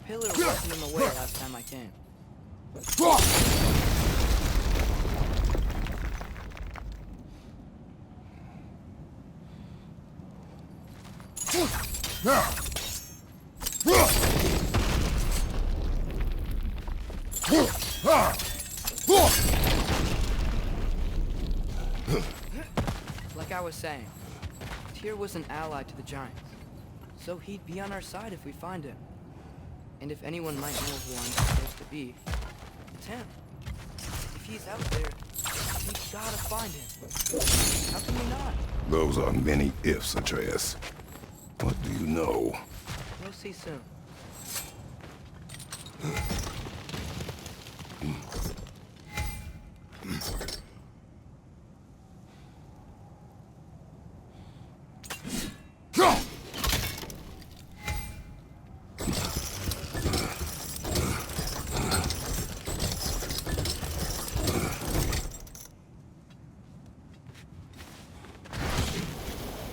pillar wasn't in the way last time I came. Like I was saying, Tyr was an ally to the Giants, so he'd be on our side if we find him. And if anyone might know who I'm supposed to be, it's him. If he's out there, we gotta find him. How can we not? Those are many ifs, Atreus. What do you know? We'll see soon.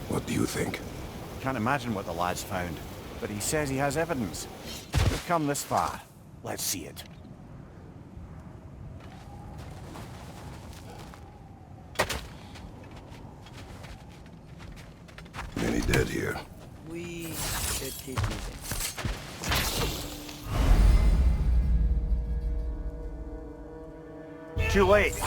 What do you think? Can't imagine what the lad's found, but he says he has evidence. We've come this far. Let's see it. Many dead here. We should keep moving. Too late.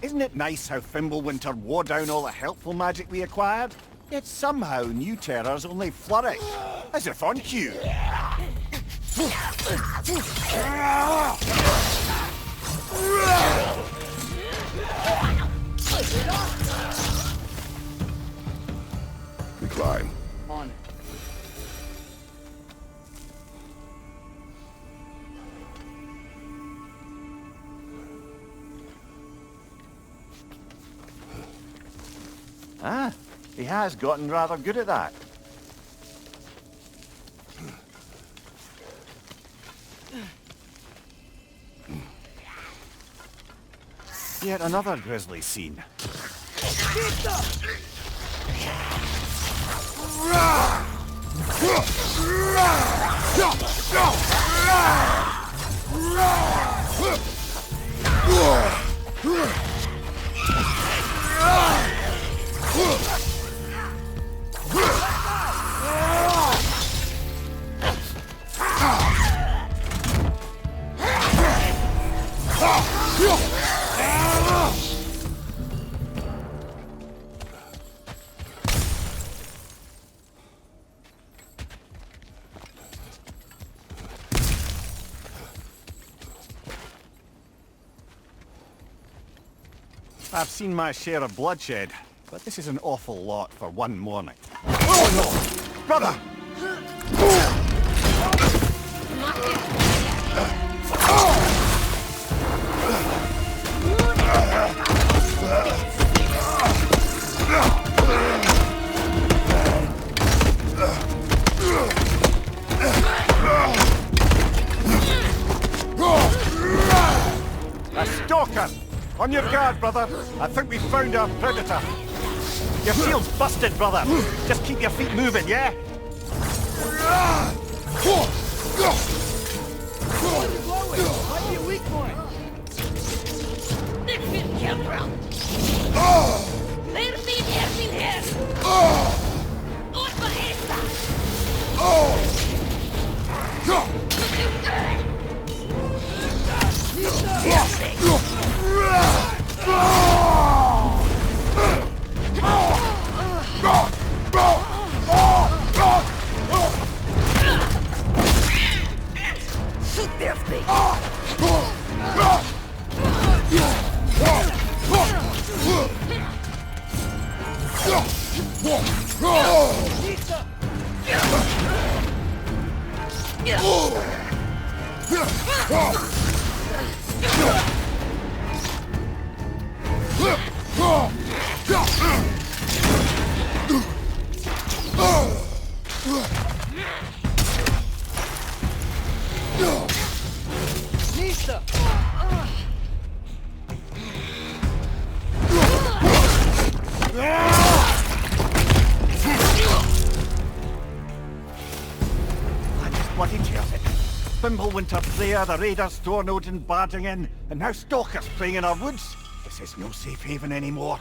Isn't it nice how Fimbulwinter wore down all the helpful magic we acquired? Yet somehow new terrors only flourish, as if on cue. We climb. On it. Ah, he has gotten rather good at that. Yet another grisly scene. I've seen my share of bloodshed, but this is an awful lot for one morning. Oh no! Brother! On your guard, brother. I think we found our predator. Your shield's busted, brother. Just keep your feet moving, yeah? Might be a weak point. Ik vind je brand. Vermin her. Wat is dat? Shoot their face. Nisa! I just bloody tears it. Fimbulwinter's there, the raiders Stornodin barging in, and now stalkers playing in our woods. This is no safe haven anymore.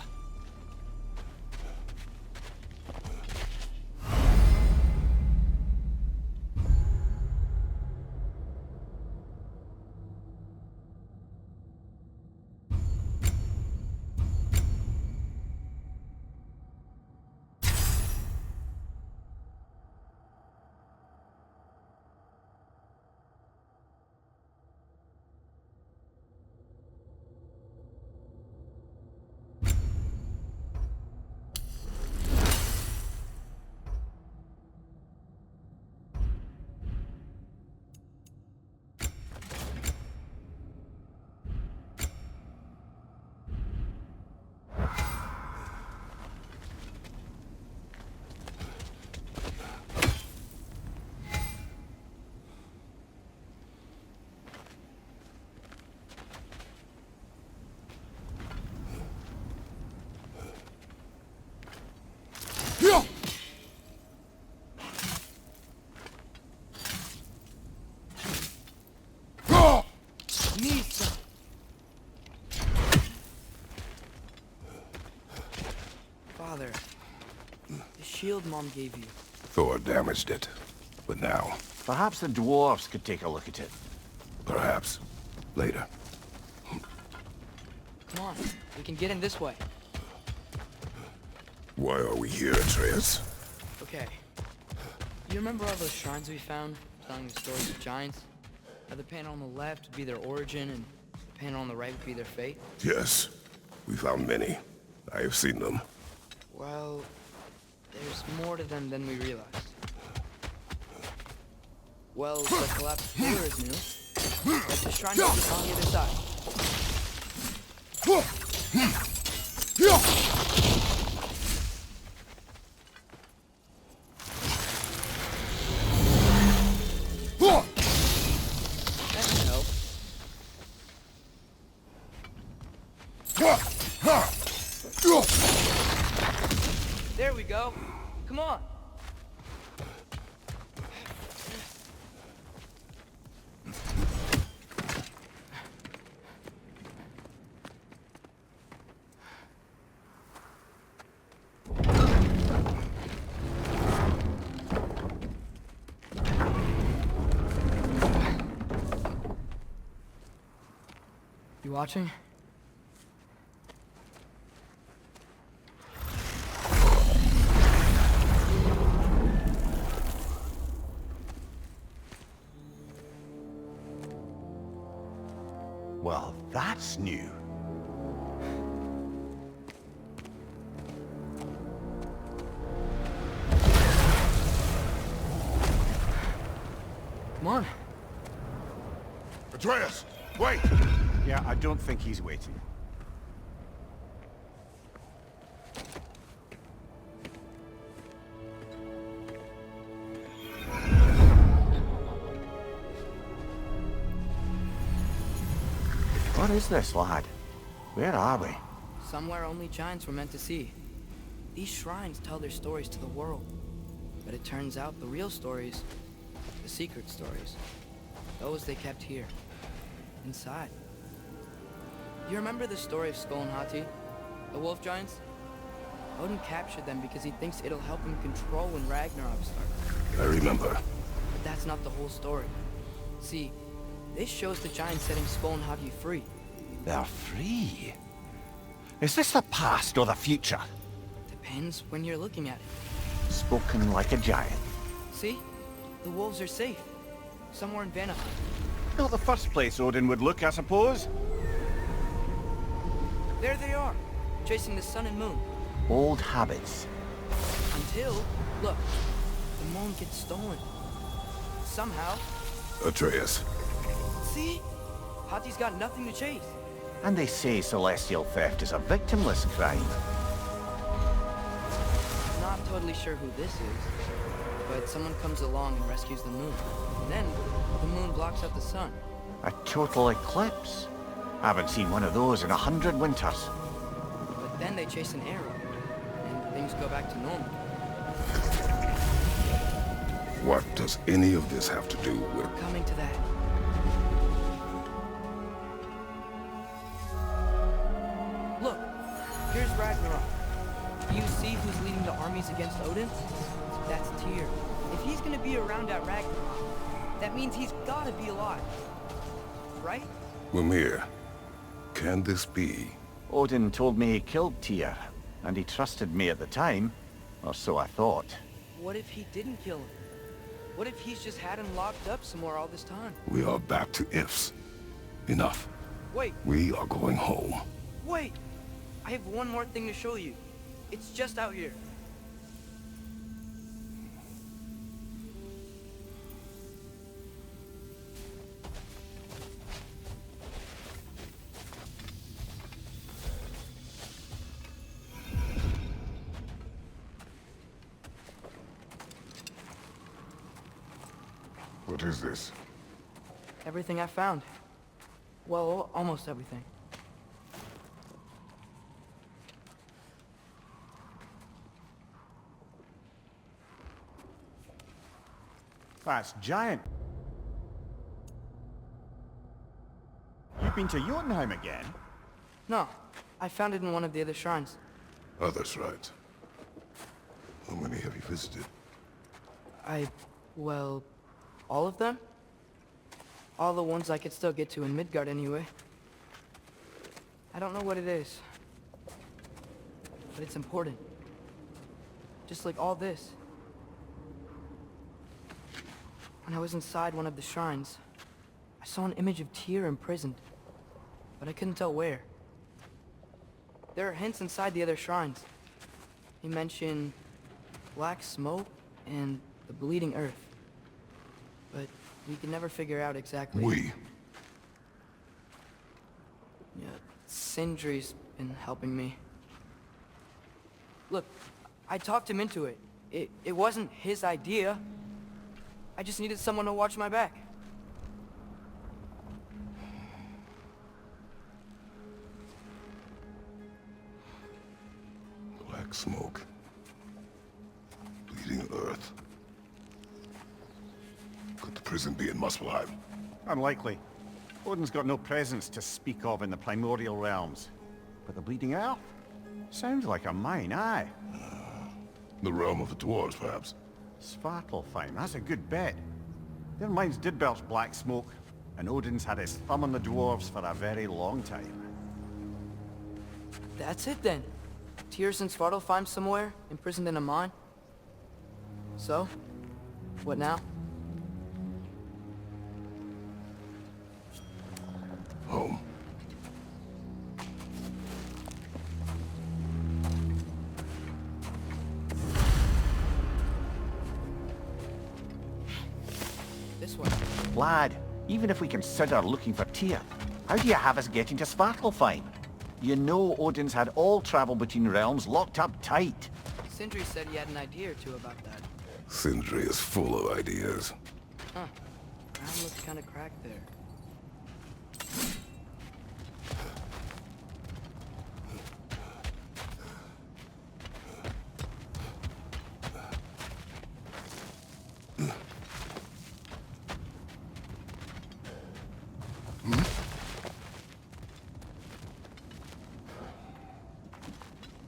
Nisa! Father, the shield Mom gave you. Thor damaged it. But now, Perhaps the dwarves could take a look at it. perhaps, later. Come on, we can get in this way. Why are we here, Atreus? Okay. You remember all those shrines we found, telling the stories of giants? How the panel on the left would be their origin, and the panel on the right would be their fate? Yes, we found many. I have seen them. Well, there's more to them than we realized. Well, the collapsed pillar is new, but the shrine is on the other side. That can help. There we go. Come on. You watching? Well, that's new. Come on. Atreus, wait! Yeah, I don't think he's waiting. What is this, lad? Where are we? Somewhere only giants were meant to see. These shrines tell their stories to the world. But it turns out the real stories, the secret stories, those they kept here, inside. You remember the story of Skull and Hati, the wolf giants? Odin captured them because he thinks it'll help him control when Ragnarök starts. I remember. But that's not the whole story. See, this shows the giants setting Skull and Hati free. They're free? Is this the past or the future? Depends when you're looking at it. Spoken like a giant. See? The wolves are safe. Somewhere in Vanaheim. Not the first place Odin would look, I suppose. There they are, chasing the sun and moon. Old habits. Until, look, the moon gets stolen. Somehow. Atreus. See? Hati's got nothing to chase. And they say celestial theft is a victimless crime. Not totally sure who this is, but someone comes along and rescues the moon. And then, the moon blocks out the sun. A total eclipse. I haven't seen one of those in 100 winters. But then they chase an arrow, and things go back to normal. What does any of this have to do with... Coming to that. Look, here's Ragnarök. Do you see who's leading the armies against Odin? That's Tyr. If he's gonna be around at Ragnarök, that means he's gotta be alive. Right? Mimir, can this be? Odin told me he killed Tyr, and he trusted me at the time, or so I thought. What if he didn't kill him? What if he's just had him locked up somewhere all this time? We are back to ifs. Enough. Wait, We are going home. wait! I have one more thing to show you. It's just out here. What is this? Everything I found. Well, almost everything. That's giant. You've been to Jotunheim again? No, I found it in one of the other shrines. Oh, that's right. How many have you visited? Well, all of them? All the ones I could still get to in Midgard anyway. I don't know what it is. But it's important. Just like all this. When I was inside one of the shrines, I saw an image of Tyr imprisoned. But I couldn't tell where. There are hints inside the other shrines. He mentioned black smoke and the bleeding earth. But we can never figure out exactly. We. Yeah, Sindri's been helping me. Look, I talked him into it. It wasn't his idea. I just needed someone to watch my back. Black smoke. Bleeding earth. Could the prison be in Muspelheim? Unlikely. Odin's got no presence to speak of in the primordial realms. But the Bleeding Earth? Sounds like a mine, aye. The realm of the dwarves, perhaps. Svartalfheim, that's a good bet. Their mines did belch black smoke, and Odin's had his thumb on the dwarves for a very long time. That's it then. Tyr's in Svartalfheim somewhere, imprisoned in a mine. So, what now? Home. This way. Lad, even if we consider looking for Tyr, how do you have us getting to Svartalfheim? You know Odin's had all travel between realms locked up tight. Sindri said he had an idea or two about that. Sindri is full of ideas. Huh. Ground looks kinda cracked there.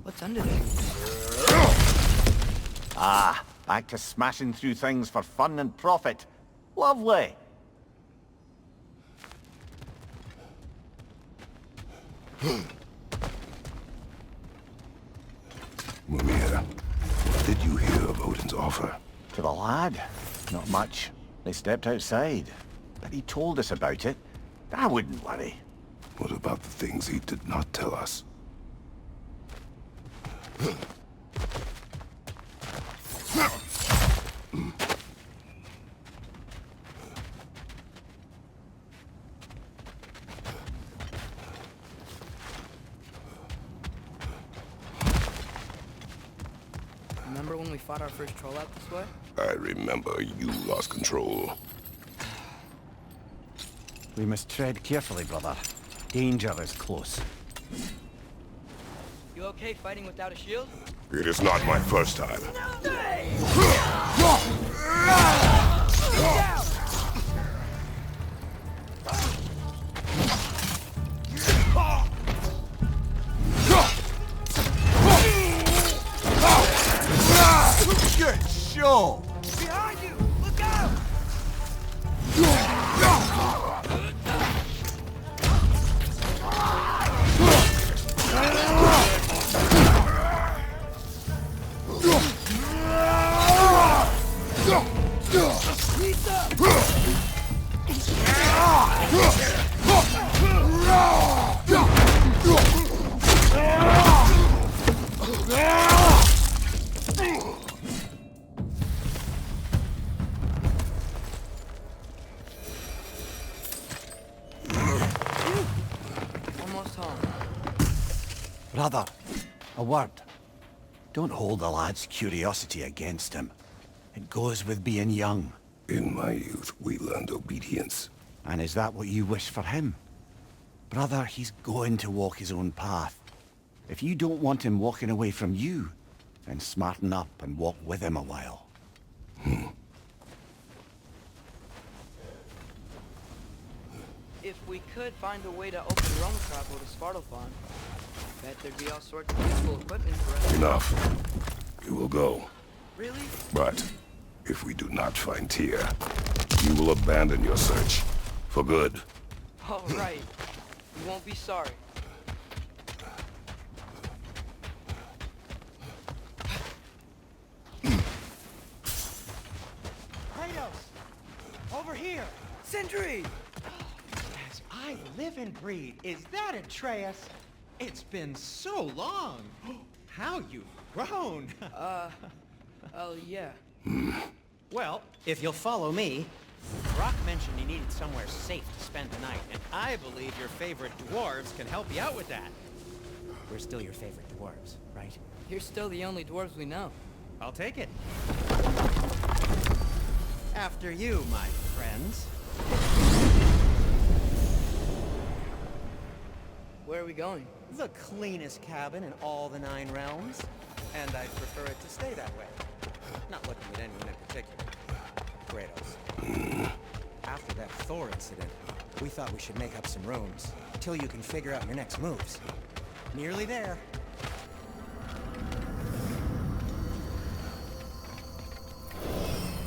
What's under there? Ah, back to smashing through things for fun and profit. Lovely. Mumir, what did you hear of Odin's offer? To the lad? Not much. They stepped outside. But he told us about it. I wouldn't worry. What about the things he did not tell us? Remember when we fought our first troll out this way? I remember you lost control. We must tread carefully, brother. Danger is close. You okay fighting without a shield? It is not my first time. Good show! Behind you! Look out! Almost home. Brother, a word. Don't hold the lad's curiosity against him. It goes with being young. In my youth, we learned obedience. And is that what you wish for him? Brother, he's going to walk his own path. If you don't want him walking away from you, then smarten up and walk with him a while. If we could find a way to open Rome travel to Svartalfheim, bet there'd be all sorts of useful equipment for us. Enough. We will go. Really? But if we do not find Tyr, you will abandon your search. For good. All right. You won't be sorry. Kratos! Over here! Sentry! As I live and breathe, is that Atreus? It's been so long! How you've grown! Oh, yeah. Well, if you'll follow me, Brock mentioned he needed somewhere safe to spend the night, and I believe your favorite dwarves can help you out with that. We're still your favorite dwarves, right? You're still the only dwarves we know. I'll take it. After you, my friends. Where are we going? The cleanest cabin in all the 9 realms. And I'd prefer it to stay that way. Not looking at anyone in particular. Kratos. After that Thor incident, we thought we should make up some rooms, till you can figure out your next moves. Nearly there.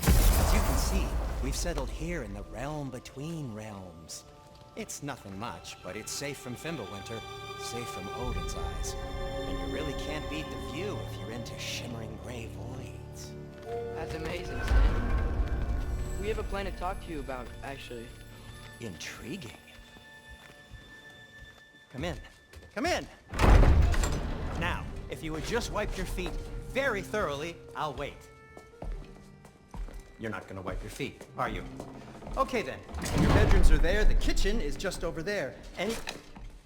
As you can see, we've settled here in the realm between realms. It's nothing much, but it's safe from Fimbulwinter, safe from Odin's eyes. And you really can't beat the view if you're into shimmering gray voids. That's amazing, Sam. We have a plan to talk to you about, actually. Intriguing. Come in. Come in! Now, if you would just wipe your feet very thoroughly, I'll wait. You're not gonna wipe your feet, are you? Okay then. Your bedrooms are there, the kitchen is just over there.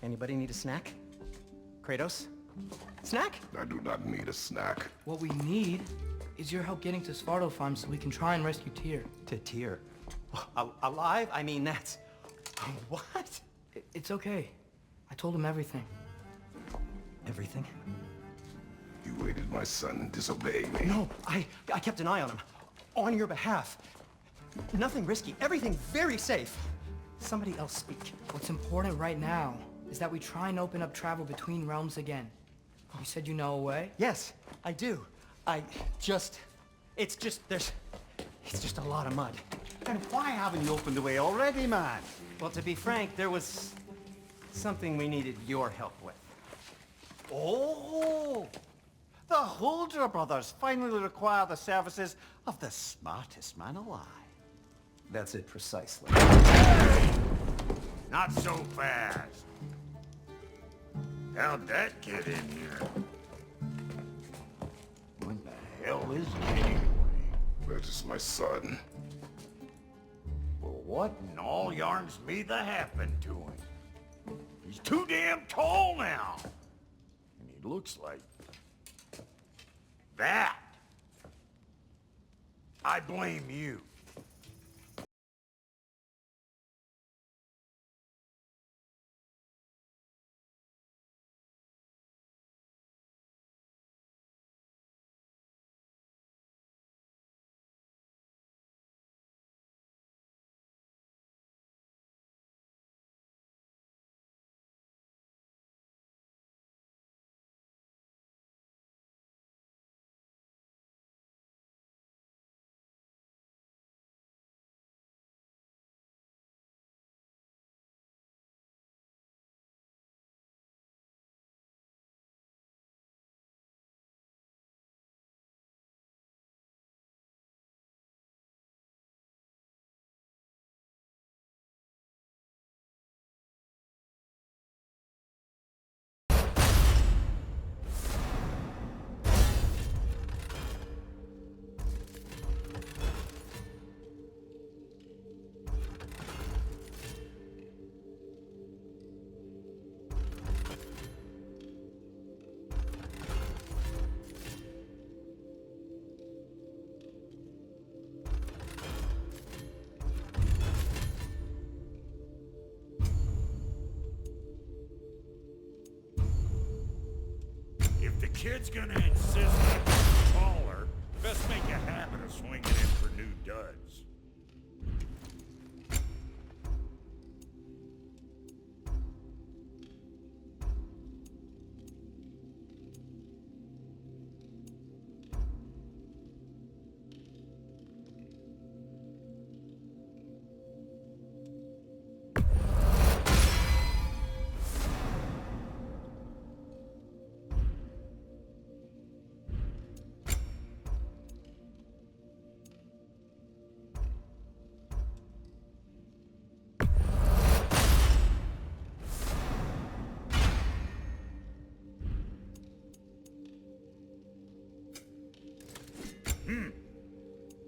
Anybody need a snack? Kratos? Snack? I do not need a snack. What we need is your help getting to Svartalfheim so we can try and rescue Tyr. To Tyr. Alive? I mean, that's... What? It's okay. I told him everything. Everything? You aided my son in disobeying me. No, I kept an eye on him. On your behalf. Nothing risky. Everything very safe. Somebody else speak. What's important right now is that we try and open up travel between realms again. You said you know a way? Yes, I do. It's just a lot of mud. Then why haven't you opened the way already, man? Well, to be frank, there was something we needed your help with. Oh! The Holder brothers finally require the services of the smartest man alive. That's it precisely. Not so fast. How'd that get in here? What the hell is it anyway? That is my son. Well, what in all yarns me that happened to him? He's too damn tall now. And he looks like... that. I blame you. If the kid's gonna insist on being taller, best make a habit of swinging in for new duds.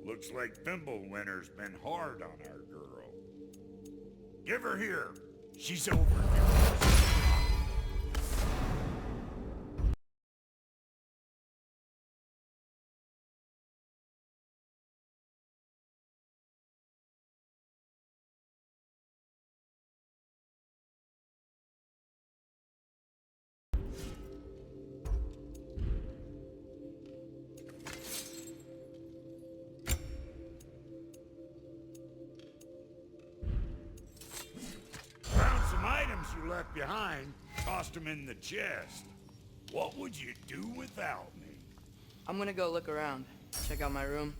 Looks like Thimblewinter's been hard on our girl. Give her here. She's overdue. You left behind, tossed them in the chest. What would you do without me? I'm gonna go look around. Check out my room.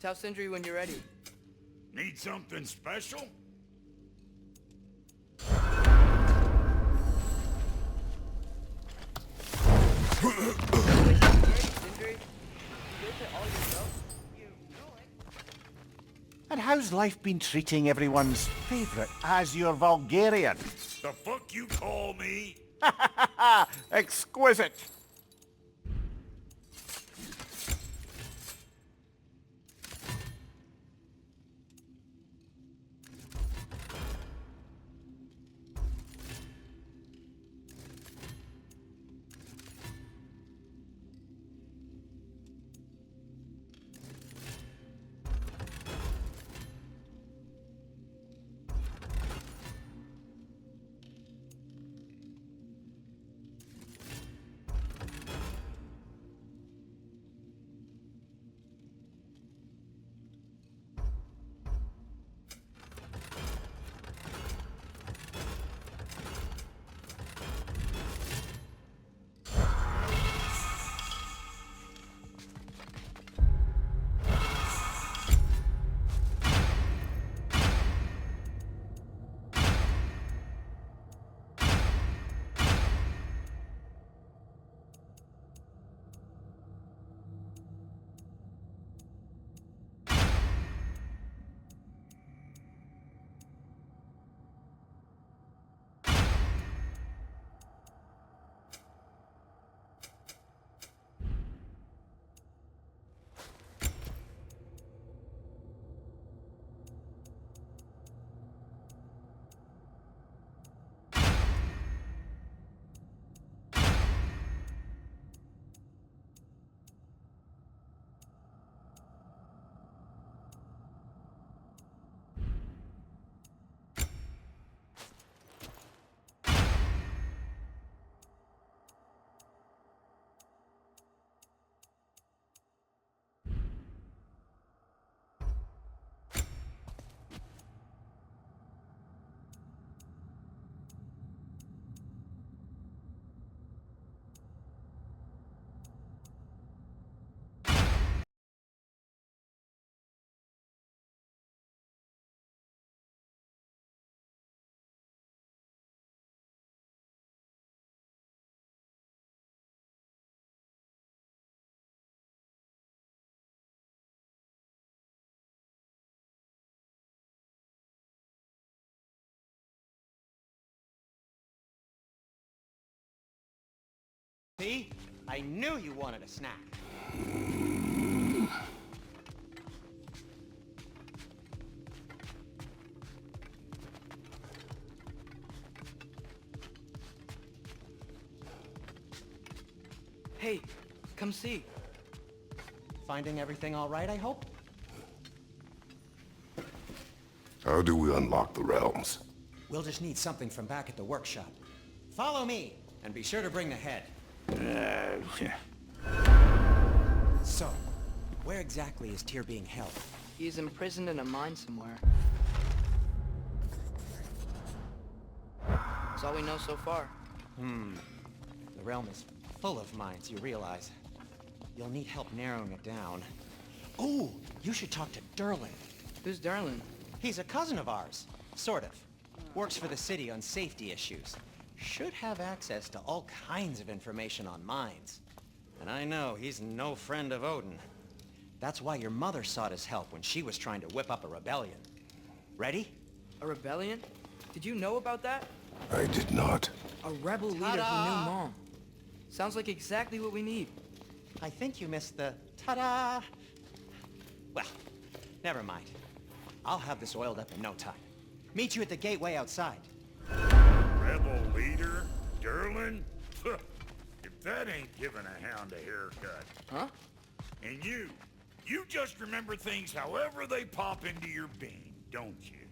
Tell Sindri when you're ready. Need something special? Sindri? You built it all yourself? You know it. And how's life been treating everyone's favourite Azure Vulgarian? The fuck you call me? Exquisite! See? I knew you wanted a snack. Hey, come see. Finding everything all right, I hope? How do we unlock the realms? We'll just need something from back at the workshop. Follow me, and be sure to bring the head. So, where exactly is Tyr being held? He's imprisoned in a mine somewhere. That's all we know so far. The realm is full of mines, you realize. You'll need help narrowing it down. Oh, you should talk to Derlin. Who's Darlin? He's a cousin of ours. Sort of. Works for the city on safety issues. Should have access to all kinds of information on mines. And I know he's no friend of Odin. That's why your mother sought his help when she was trying to whip up a rebellion. Ready? A rebellion? Did you know about that? I did not. A rebel leader who knew Mom. Sounds like exactly what we need. I think you missed the ta-da! Well, never mind. I'll have this oiled up in no time. Meet you at the gateway outside. Rebel leader? Derlin? If that ain't giving a hound a haircut. Huh? And you just remember things however they pop into your bean, don't you?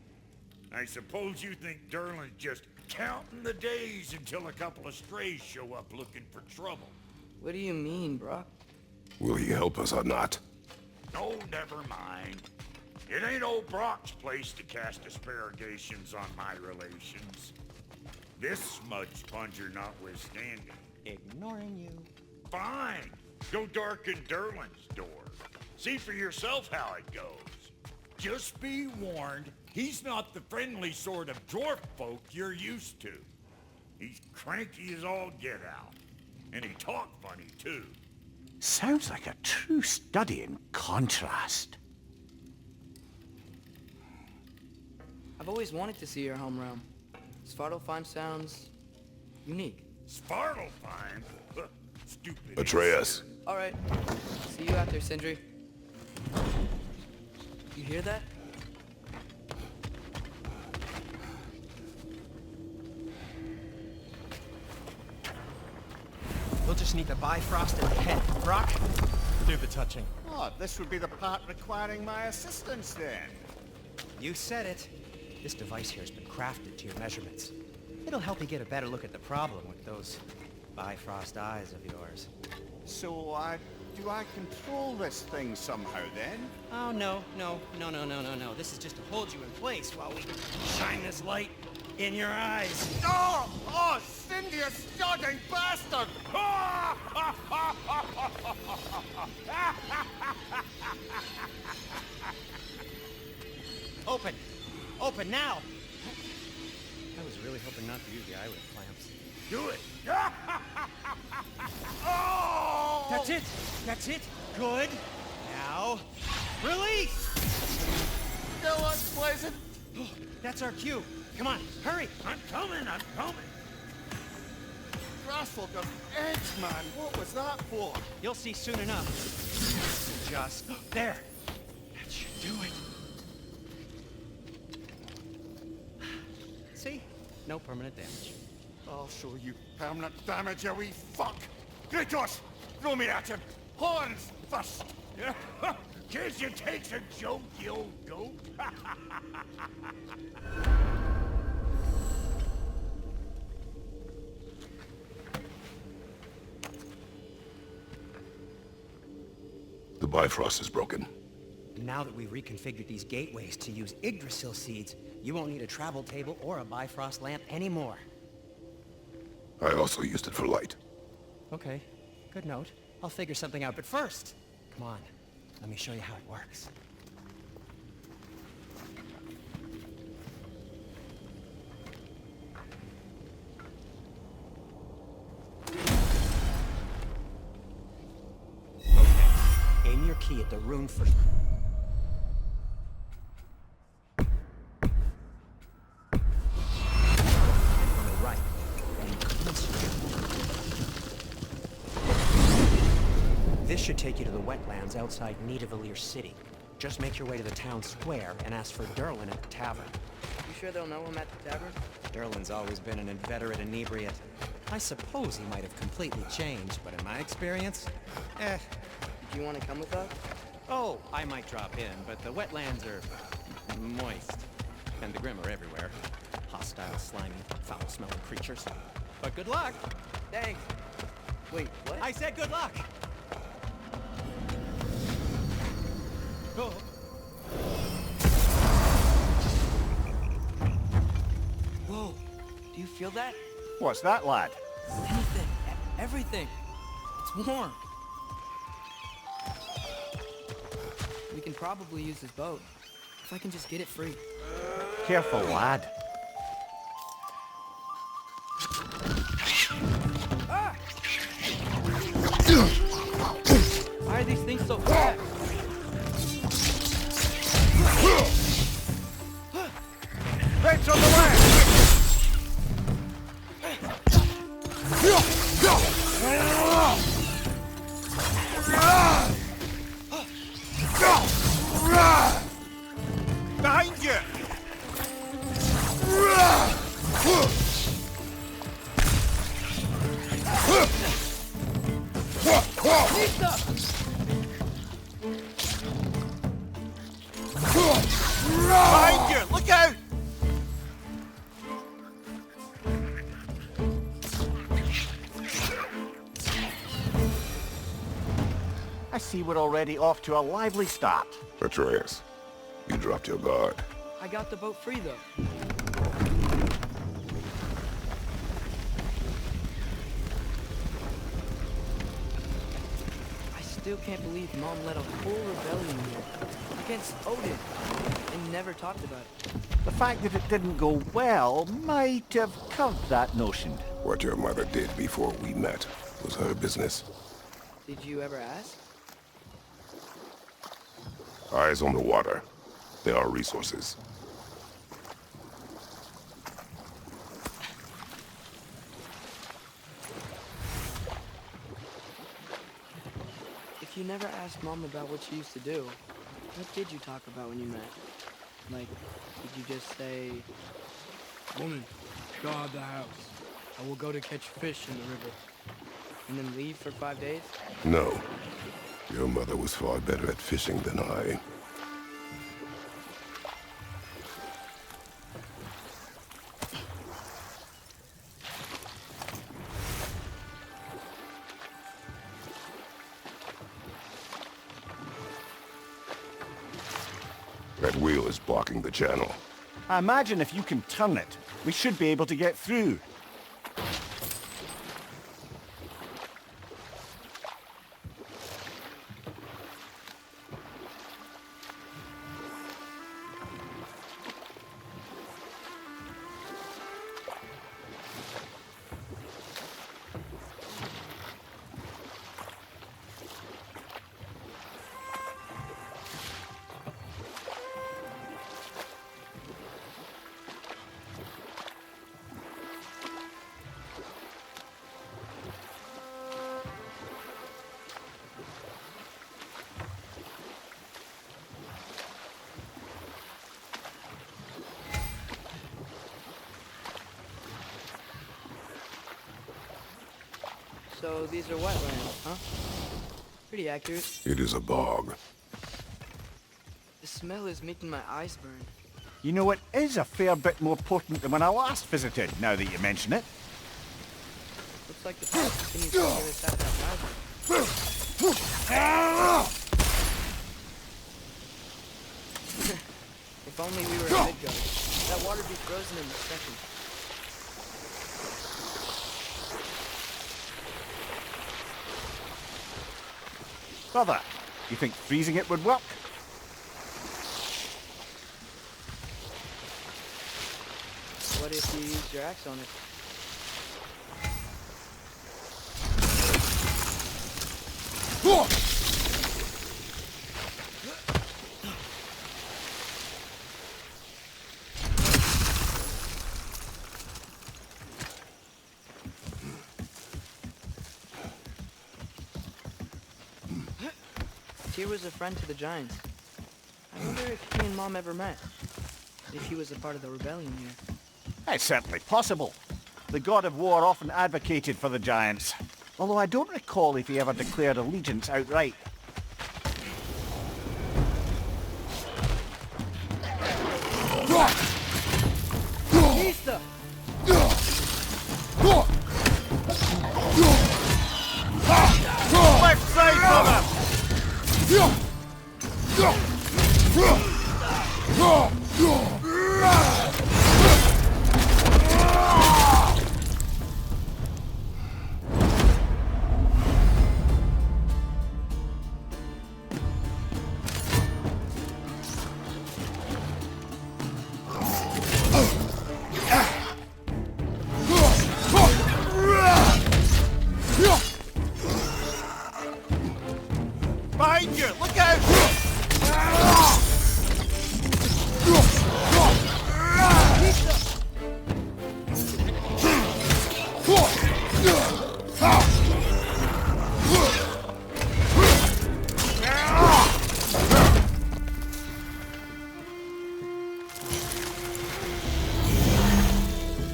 I suppose you think Derlin's just counting the days until a couple of strays show up looking for trouble. What do you mean, Brock? Will he help us or not? No, never mind. It ain't old Brock's place to cast aspersions on my relations. This smudge sponger notwithstanding. Ignoring you. Fine. Go darken Derlin's door. See for yourself how it goes. Just be warned, he's not the friendly sort of dwarf folk you're used to. He's cranky as all get out. And he talk funny, too. Sounds like a true study in contrast. I've always wanted to see your home realm. Svartalfheim sounds unique. Svartalfheim? Stupid. Atreus. All right. See you out there, Sindri. You hear that? We'll just need the Bifrost and the head. Brock, do the touching. Oh, this would be the part requiring my assistance then. You said it. This device here has been crafted to your measurements. It'll help you get a better look at the problem with those Bifrost eyes of yours. So, do I control this thing somehow then? Oh, no. This is just to hold you in place while we shine this light in your eyes. Oh! Oh, Cindy, you sodding bastard! Open! Open now! I was really hoping not to use the eyelid clamps. Do it. Oh! That's it! That's it! Good! Now, release! Still unpleasant. That's our cue. Come on, hurry! I'm coming. Grassful got edge, man. What was that for? You'll see soon enough. Just there. That should do it. See? No permanent damage. I'll show you permanent damage, you wee fuck! Kratos! Throw me at him! Horns first! Guess you takes a joke, you old goat. The Bifrost is broken. Now that we've reconfigured these gateways to use Yggdrasil seeds, you won't need a travel table or a Bifrost lamp anymore. I also used it for light. Okay, good note. I'll figure something out, but first, come on, let me show you how it works. Okay, aim your key at the rune for... on the right, and concentrate. should take you to the wetlands outside Nidavellir City. Just make your way to the town square and ask for Derlin at the tavern. You sure they'll know him at the tavern? Derlin's always been an inveterate inebriate. I suppose he might have completely changed, but in my experience, Do you want to come with us? Oh, I might drop in, but the wetlands are moist. And the Grim are everywhere. Hostile, slimy, foul-smelling creatures. But good luck! Thanks. Wait, what? I said good luck! Oh. Whoa, do you feel that? What's that, lad? Anything, everything. It's warm. We can probably use this boat, if I can just get it free. Careful, lad. Ah! Why are these things so fast? Fence on the left! Behind you! Behind you! Look out! I see we're already off to a lively start. Atreus, you dropped your guard. I got the boat free, though. I still can't believe Mom led a whole rebellion here against Odin and never talked about it. The fact that it didn't go well might have curved that notion. What your mother did before we met was her business. Did you ever ask? Eyes on the water. There are resources. If you never asked Mom about what she used to do, what did you talk about when you met? Like, did you just say, "Woman, guard the house. I will go to catch fish in the river," and then leave for 5 days? No. Your mother was far better at fishing than I. That wheel is blocking the channel. I imagine if you can turn it, we should be able to get through. So these are wetlands, huh? Pretty accurate. It is a bog. The smell is making my eyes burn. You know, it is a fair bit more potent than when I last visited, now that you mention it. Looks like the path continues to the other side of that chasm. If only we were in Midgard. That water would be frozen in a second. Brother, you think freezing it would work? What if you used your axe on it? Tyr was a friend to the Giants. I wonder if he and Mom ever met. If he was a part of the rebellion here. It's certainly possible. The god of war often advocated for the Giants. Although I don't recall if he ever declared allegiance outright. Mista! Left side, brother! Behind you! Look out!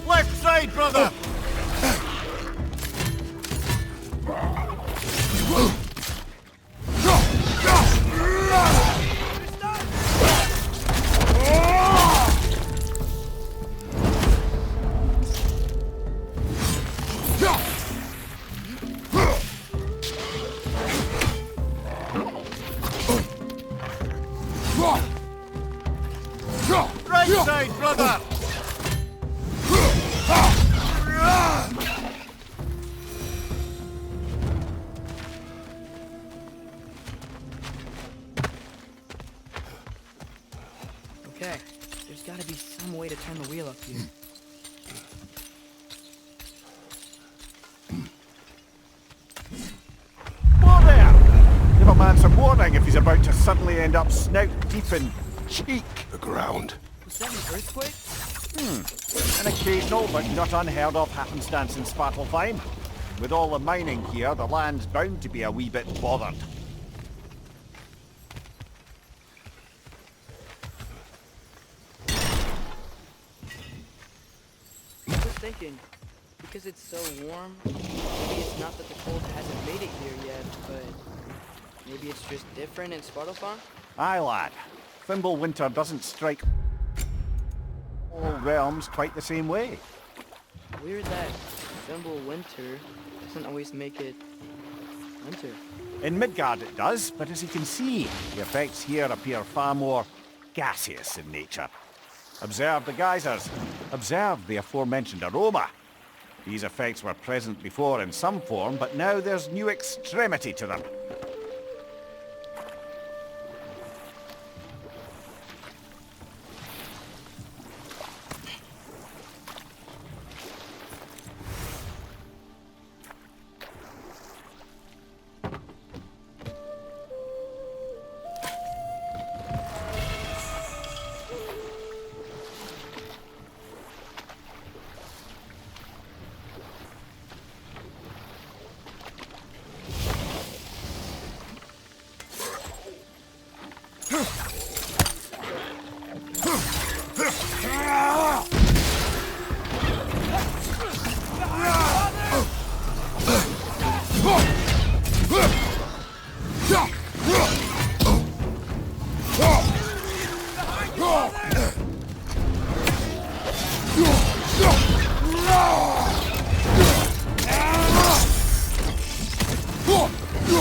Left side, brother! Right side, brother! Okay, there's gotta be some way to turn the wheel up here. Whoa there! Give a man some warning if he's about to suddenly end up snout deep in cheek. The ground. Was that an earthquake? An occasional but not unheard of happenstance in Svartalfheim. With all the mining here, the land's bound to be a wee bit bothered. I was thinking, because it's so warm, maybe it's not that the cold hasn't made it here yet, but maybe it's just different in Svartalfheim? Aye, lad. Fimbulwinter doesn't strike all realms quite the same way. Weird that Fimbulwinter doesn't always make it winter. In Midgard it does, but as you can see, the effects here appear far more gaseous in nature. Observe the geysers. Observe the aforementioned aroma. These effects were present before in some form, but now there's new extremity to them.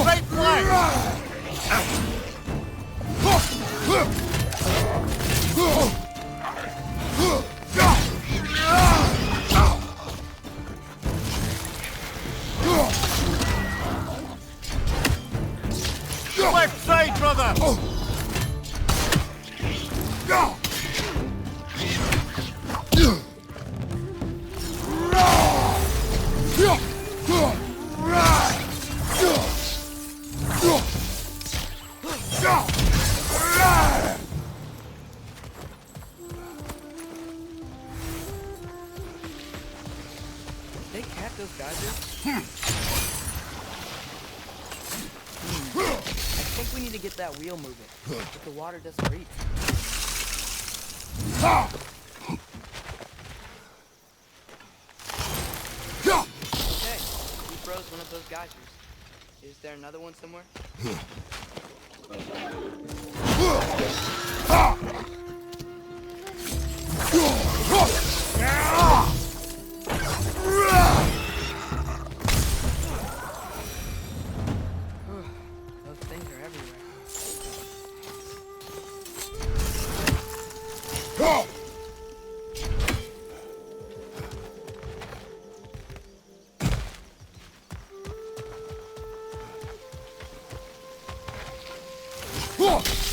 Right flank! Left side, brother! They cap those geysers? I think we need to get that wheel moving, but the water doesn't reach. Okay, we froze one of those geysers. Is there another one somewhere? Those things are everywhere.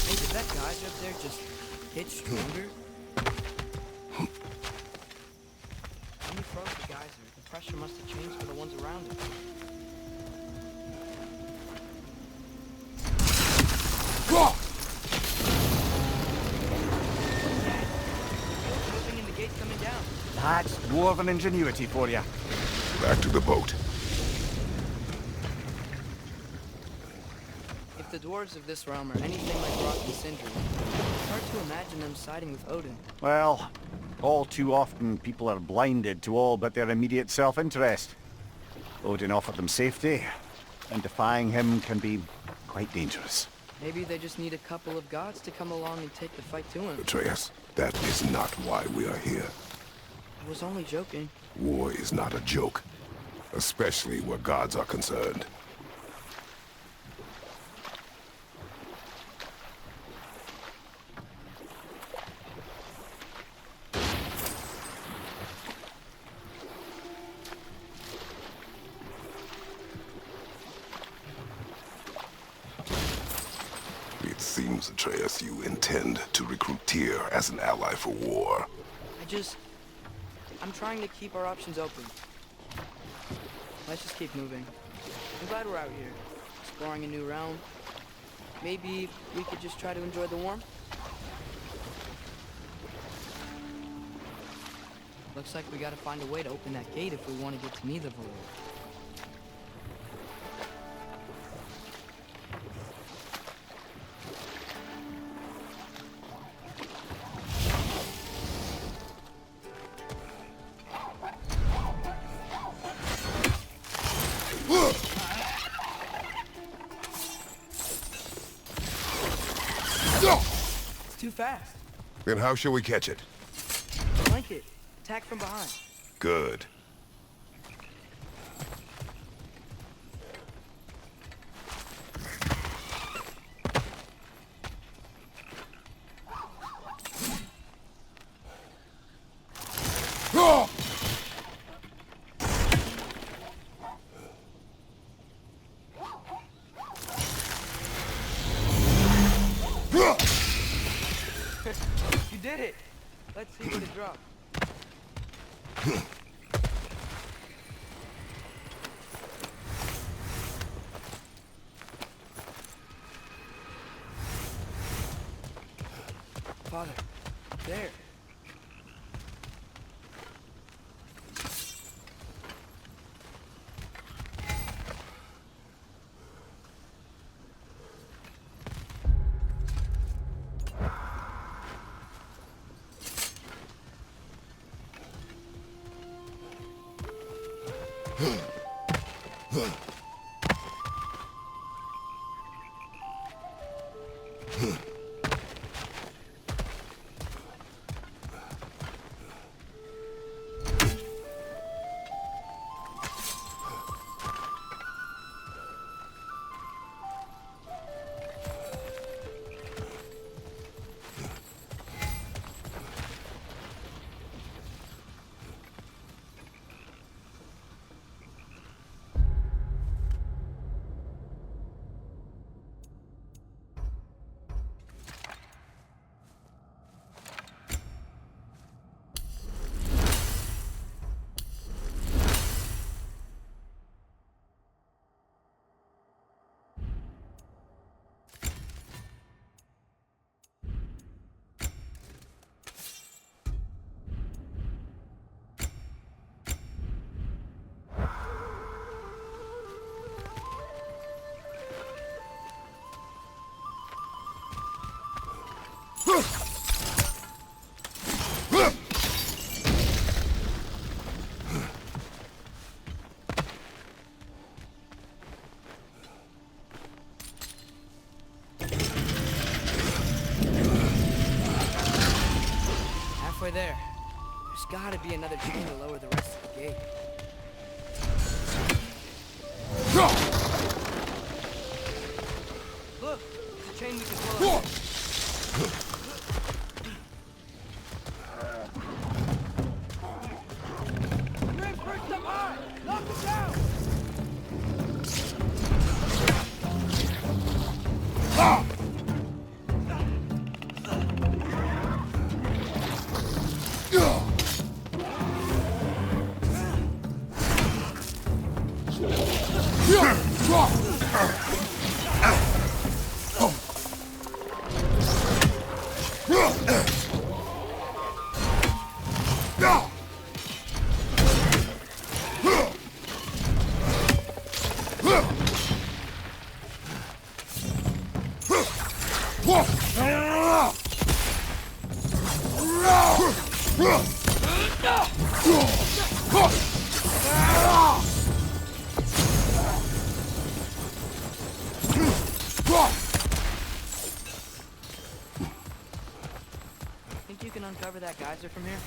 Hey, did that geyser up there just get stronger? When you froze the geyser, the pressure must have changed for the ones around it. Moving and the gate's coming down. That's dwarven ingenuity for you. Back to the boat. If the dwarves of this realm are anything like Rock and Sindri, it's hard to imagine them siding with Odin. Well, all too often people are blinded to all but their immediate self-interest. Odin offered them safety, and defying him can be quite dangerous. Maybe they just need a couple of gods to come along and take the fight to him. Atreus, that is not why we are here. I was only joking. War is not a joke, especially where gods are concerned. It seems, Atreus, you intend to recruit Tyr as an ally for war. I'm trying to keep our options open. Let's just keep moving. I'm glad we're out here, exploring a new realm. Maybe we could just try to enjoy the warmth? Looks like we gotta find a way to open that gate if we want to get to Nidavellir. It's too fast. Then how shall we catch it? Flank it. Attack from behind. Good. You did it! Let's see what it drops. Father, up there. gotta be another chain to lower the rest of the gate. Look, it's a chain we can pull up. Reinforce them high! Knock them down! Think you can uncover that geyser from here?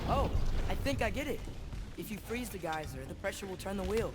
Oh, I think I get it. If you freeze the geyser, the pressure will turn the wheel.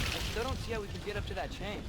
I still don't see how we can get up to that chain.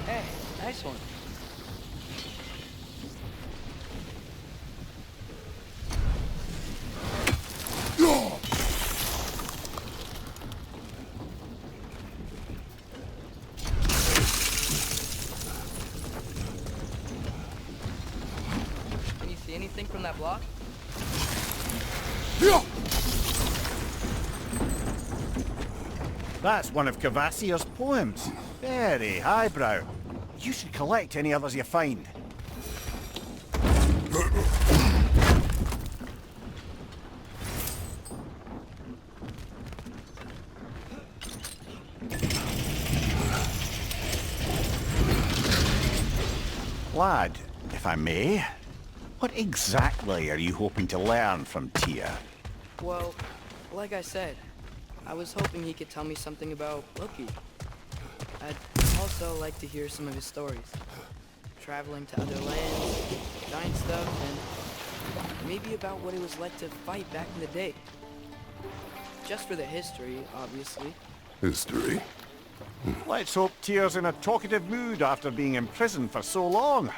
Hey, nice one. Can you see anything from that block? That's one of Cavassier's poems. Very highbrow. You should collect any others you find. Lad, if I may, what exactly are you hoping to learn from Tyr? Well, like I said, I was hoping he could tell me something about Loki. I'd also like to hear some of his stories. Traveling to other lands, giant stuff, and maybe about what it was like to fight back in the day. Just for the history, obviously. History. Let's hope Tyr's in a talkative mood after being imprisoned for so long.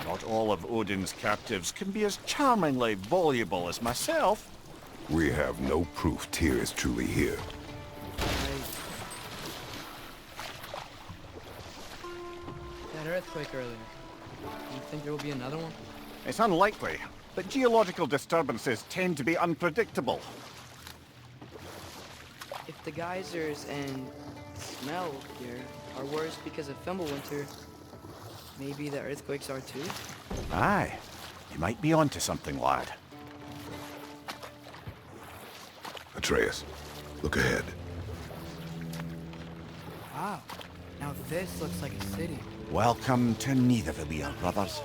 Not all of Odin's captives can be as charmingly voluble as myself. We have no proof Tyr is truly here. That earthquake earlier. Do you think there will be another one? It's unlikely, but geological disturbances tend to be unpredictable. If the geysers and smell here are worse because of Fimbulwinter, maybe the earthquakes are too? Aye, you might be onto something, lad. Atreus, look ahead. Wow. Now this looks like a city. Welcome to Nidavellir, brothers.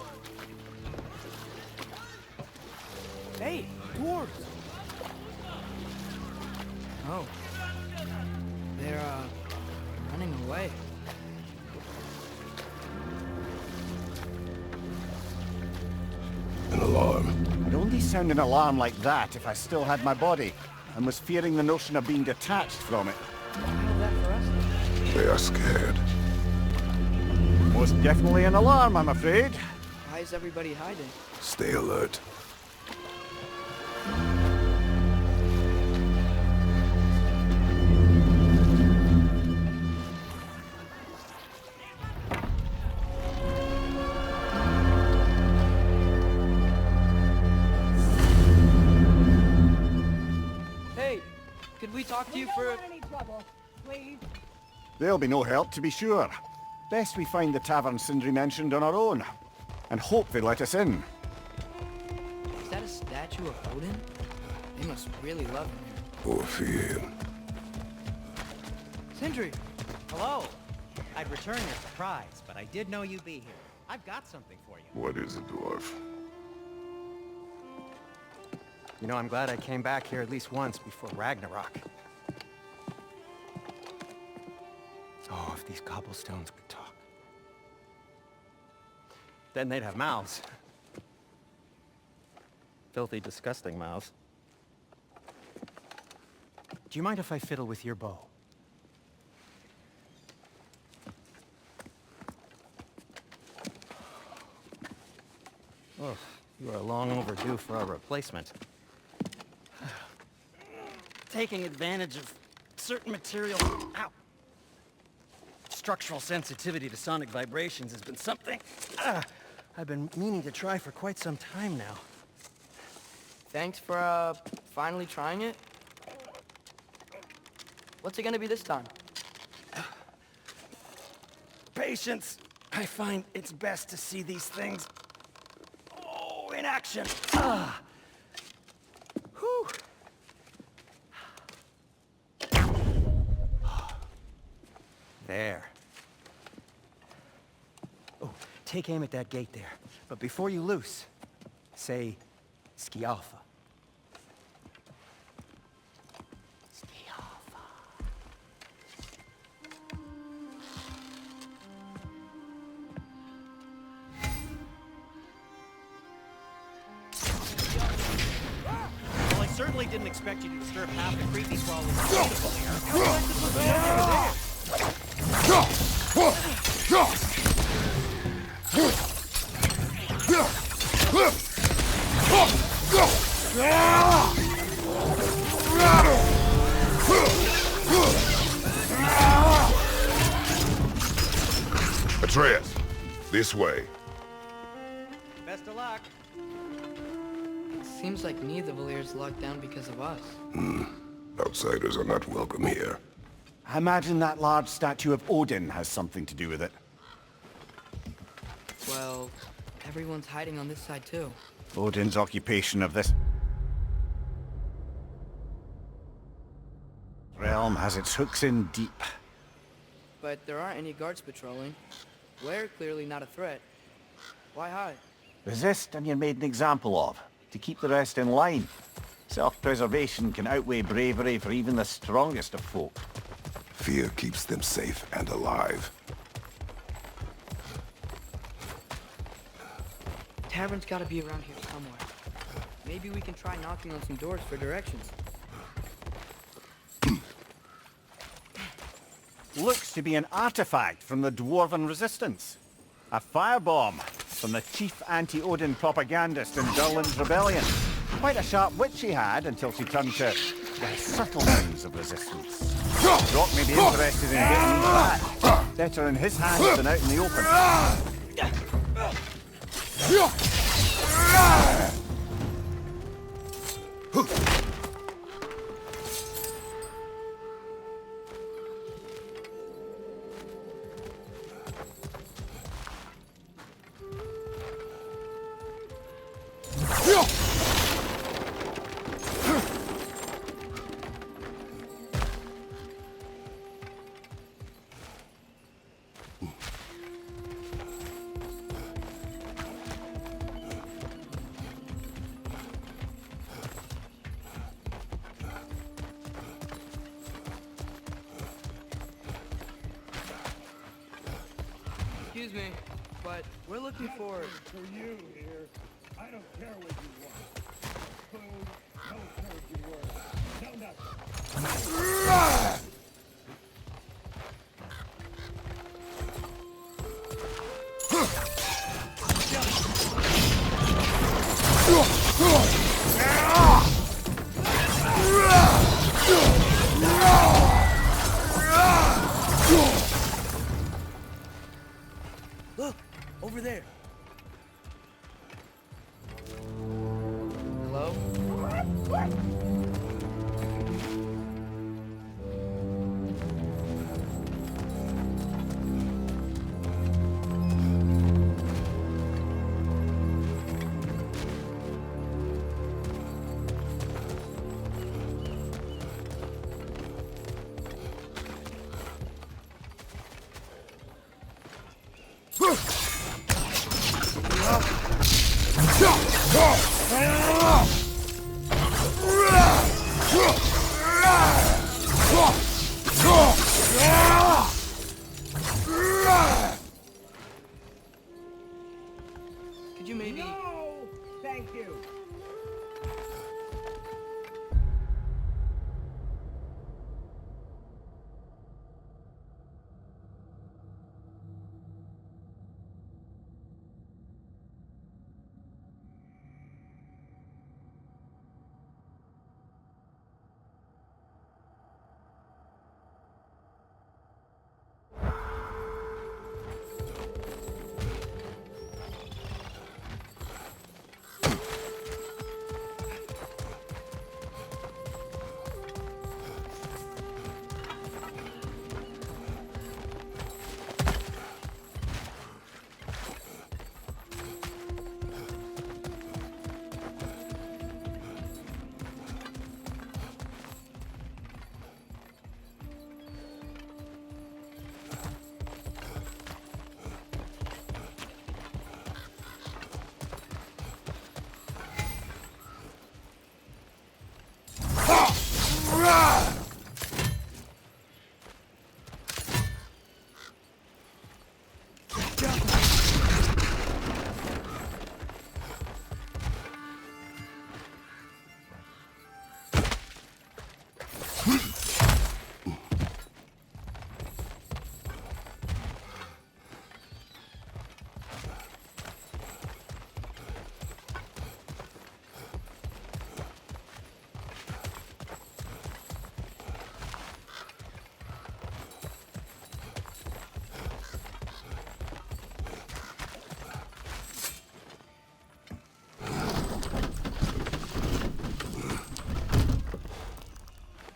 Hey, dwarves! Oh. They're, running away. An alarm. I'd only sound an alarm like that if I still had my body, and was fearing the notion of being detached from it. How's that for us? They are scared. Most definitely an alarm, I'm afraid. Why is everybody hiding? Stay alert. Hey, could we talk to you for... any trouble, please. There'll be no help, to be sure. Best we find the tavern Sindri mentioned on our own, and hope they let us in. Is that a statue of Odin? They must really love him here. Or fear him. Sindri! Hello. I'd return your surprise, but I did know you'd be here. I've got something for you. What is it, dwarf? You know, I'm glad I came back here at least once before Ragnarok. Oh, if these cobblestones could talk. Then they'd have mouths. Filthy, disgusting mouths. Do you mind if I fiddle with your bow? Oh, you are long overdue for a replacement. Taking advantage of certain material... Ow! Structural sensitivity to sonic vibrations has been something I've been meaning to try for quite some time now. Thanks for, finally trying it. What's it gonna be this time? Patience. I find it's best to see these things... in action. Whew. There. Oh, take aim at that gate there. But before you loose, say, Skialfa. certainly didn't expect you to disturb half the creepy crawlers here. Atreus, this way. Best of luck. Seems like neither Valyr's locked down because of us. Outsiders are not welcome here. I imagine that large statue of Odin has something to do with it. Well, everyone's hiding on this side too. Odin's occupation of this realm has its hooks in deep. But there aren't any guards patrolling. We're clearly not a threat. Why hide? Resist and you're made an example of, to keep the rest in line. Self-preservation can outweigh bravery for even the strongest of folk. Fear keeps them safe and alive. Tavern's gotta be around here somewhere. Maybe we can try knocking on some doors for directions. Looks to be an artifact from the Dwarven Resistance. A firebomb from the chief anti-Odin propagandist in Durlin's rebellion. Quite a sharp wit she had until she turned to the subtle means of resistance. Brock may be interested in getting these back. Better in his hands than out in the open. Excuse me, but we're looking for... For you here, I don't care what you want. Food, no encouraging words, no nothing. Look! Over there! Hello?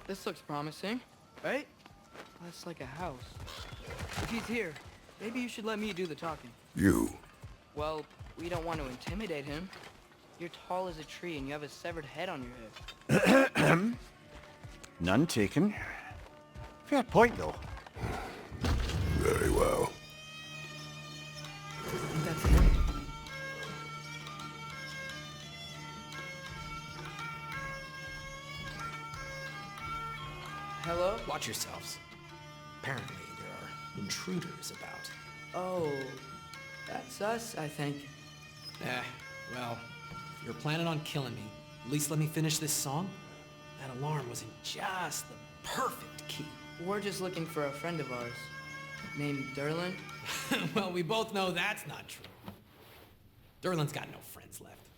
This looks promising, right? That's like a house. If he's here, maybe you should let me do the talking. You. Well, we don't want to intimidate him. You're tall as a tree and you have a severed head on your head. None taken. Fair point, though. Very well. I think that's him. Hello? Watch yourselves. Apparently, there are intruders about. Oh, that's us, I think. Well, if you're planning on killing me, at least let me finish this song. That alarm was in just the perfect key. We're just looking for a friend of ours named Derlin. Well, we both know that's not true. Derlin's got no friends left.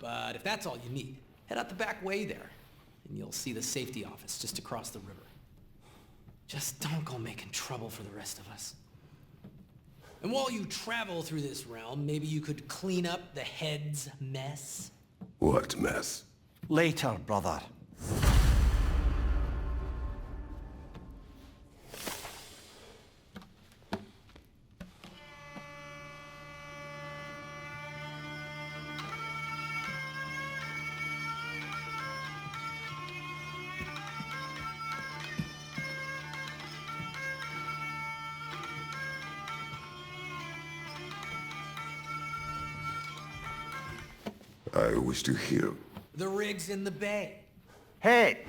But if that's all you need, head out the back way there, and you'll see the safety office just across the river. Just don't go making trouble for the rest of us. And while you travel through this realm, maybe you could clean up the head's mess? What mess? Later, brother. I wish to hear. The rig's in the bay. Hey!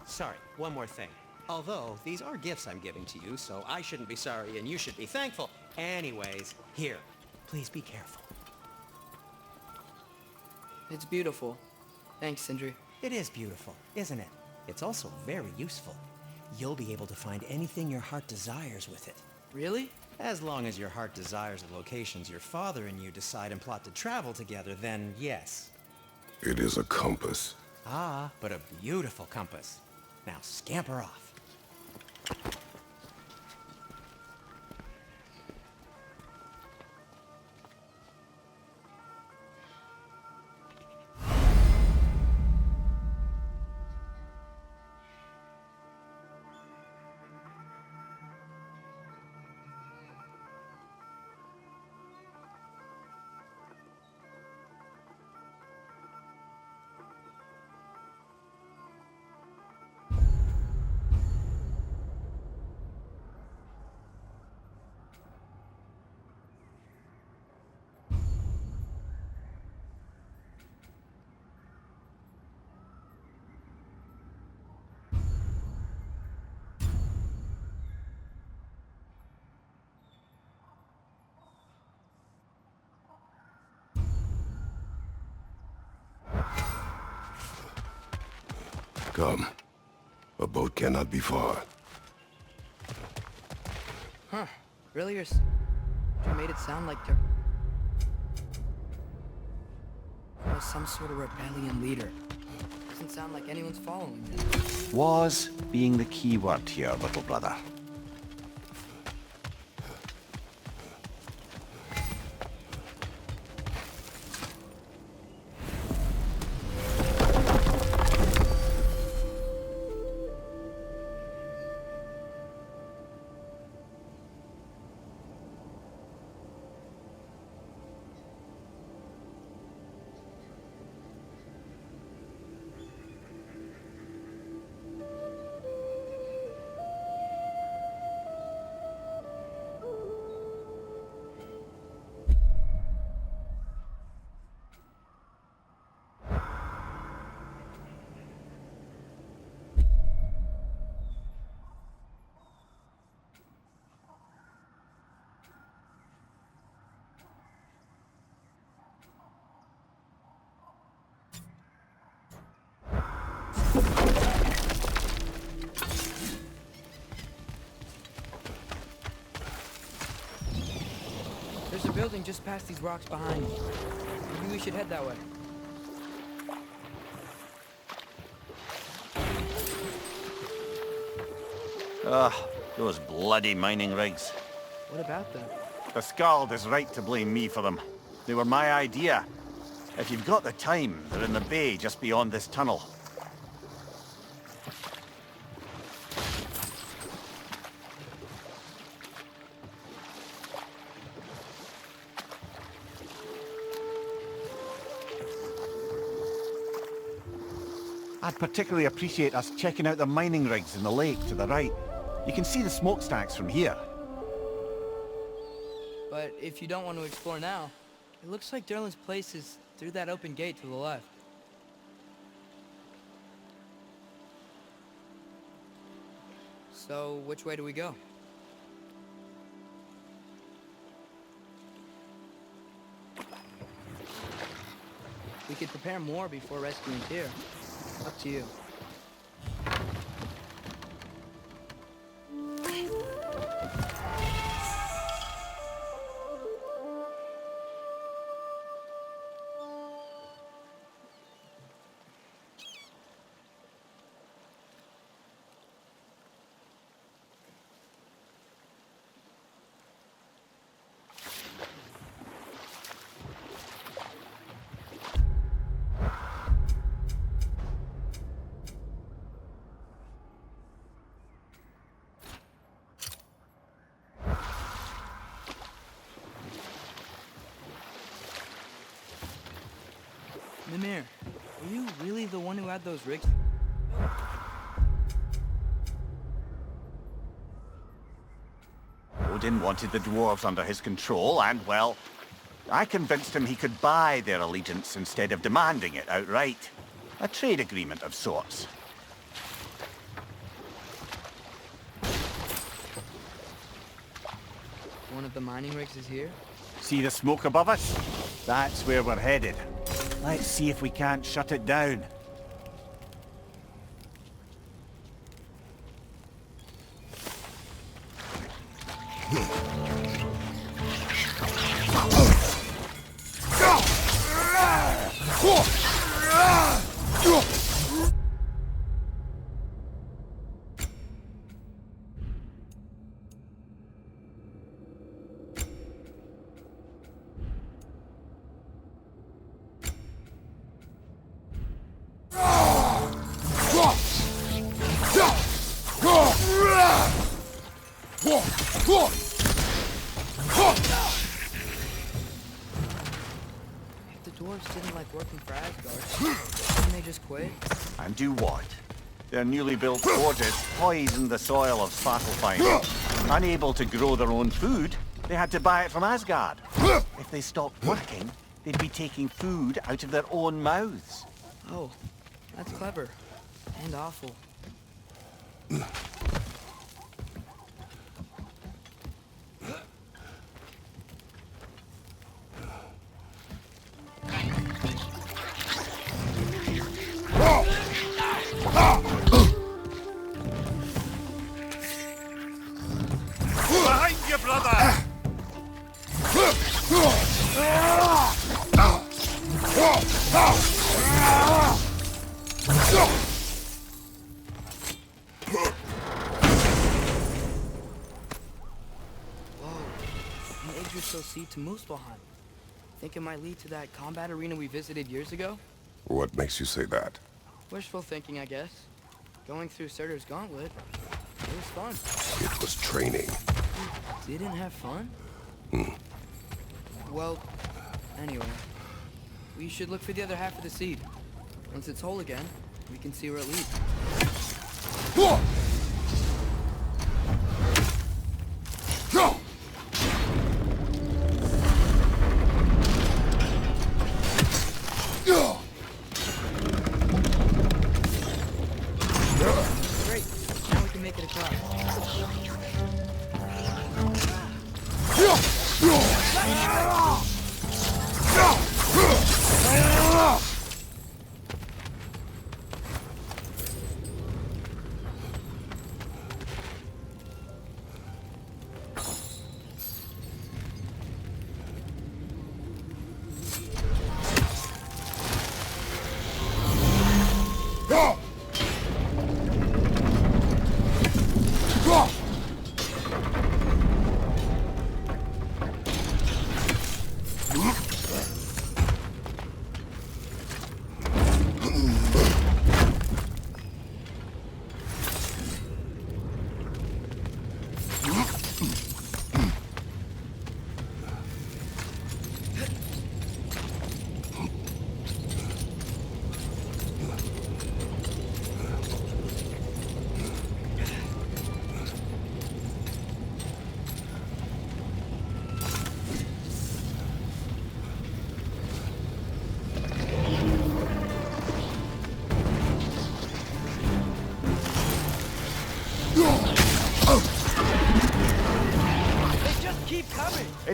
Sorry, one more thing. Although, these are gifts I'm giving to you, so I shouldn't be sorry and you should be thankful. Anyways, here, please be careful. It's beautiful. Thanks, Sindri. It is beautiful, isn't it? It's also very useful. You'll be able to find anything your heart desires with it. Really? As long as your heart desires the locations your father and you decide and plot to travel together, then yes. It is a compass. Ah, but a beautiful compass. Now scamper off. Come. A boat cannot be far. Huh. Really? You made it sound like there was some sort of rebellion leader. Doesn't sound like anyone's following him. Was being the key word here, little brother. building just past these rocks behind me. Maybe we should head that way. Those bloody mining rigs. What about them? The Skald is right to blame me for them. They were my idea. If you've got the time, they're in the bay just beyond this tunnel. I'd particularly appreciate us checking out the mining rigs in the lake to the right. You can see the smokestacks from here. But if you don't want to explore now, it looks like Derlin's place is through that open gate to the left. So, which way do we go? We could prepare more before rescuing Tyr. Up to you. Mimir, were you really the one who had those rigs? Odin wanted the dwarves under his control, and, well, I convinced him he could buy their allegiance instead of demanding it outright. A trade agreement of sorts. One of the mining rigs is here? See the smoke above us? That's where we're headed. Let's see if we can't shut it down. If the dwarves didn't like working for Asgard, didn't they just quit? And do what? Their newly built forges poisoned the soil of Svartalfheim. Unable to grow their own food, they had to buy it from Asgard. If they stopped working, they'd be taking food out of their own mouths. Oh, that's clever. And awful. Behind you, brother! Whoa, an Yggdrasil seed to Muspelheim. Think it might lead to that combat arena we visited years ago? What makes you say that? Wishful thinking, I guess. Going through Surtur's gauntlet, it was fun. It was training. You didn't have fun? Well, anyway. We should look for the other half of the seed. Once it's whole again, we can see where it leads. Great. Now we can make it across.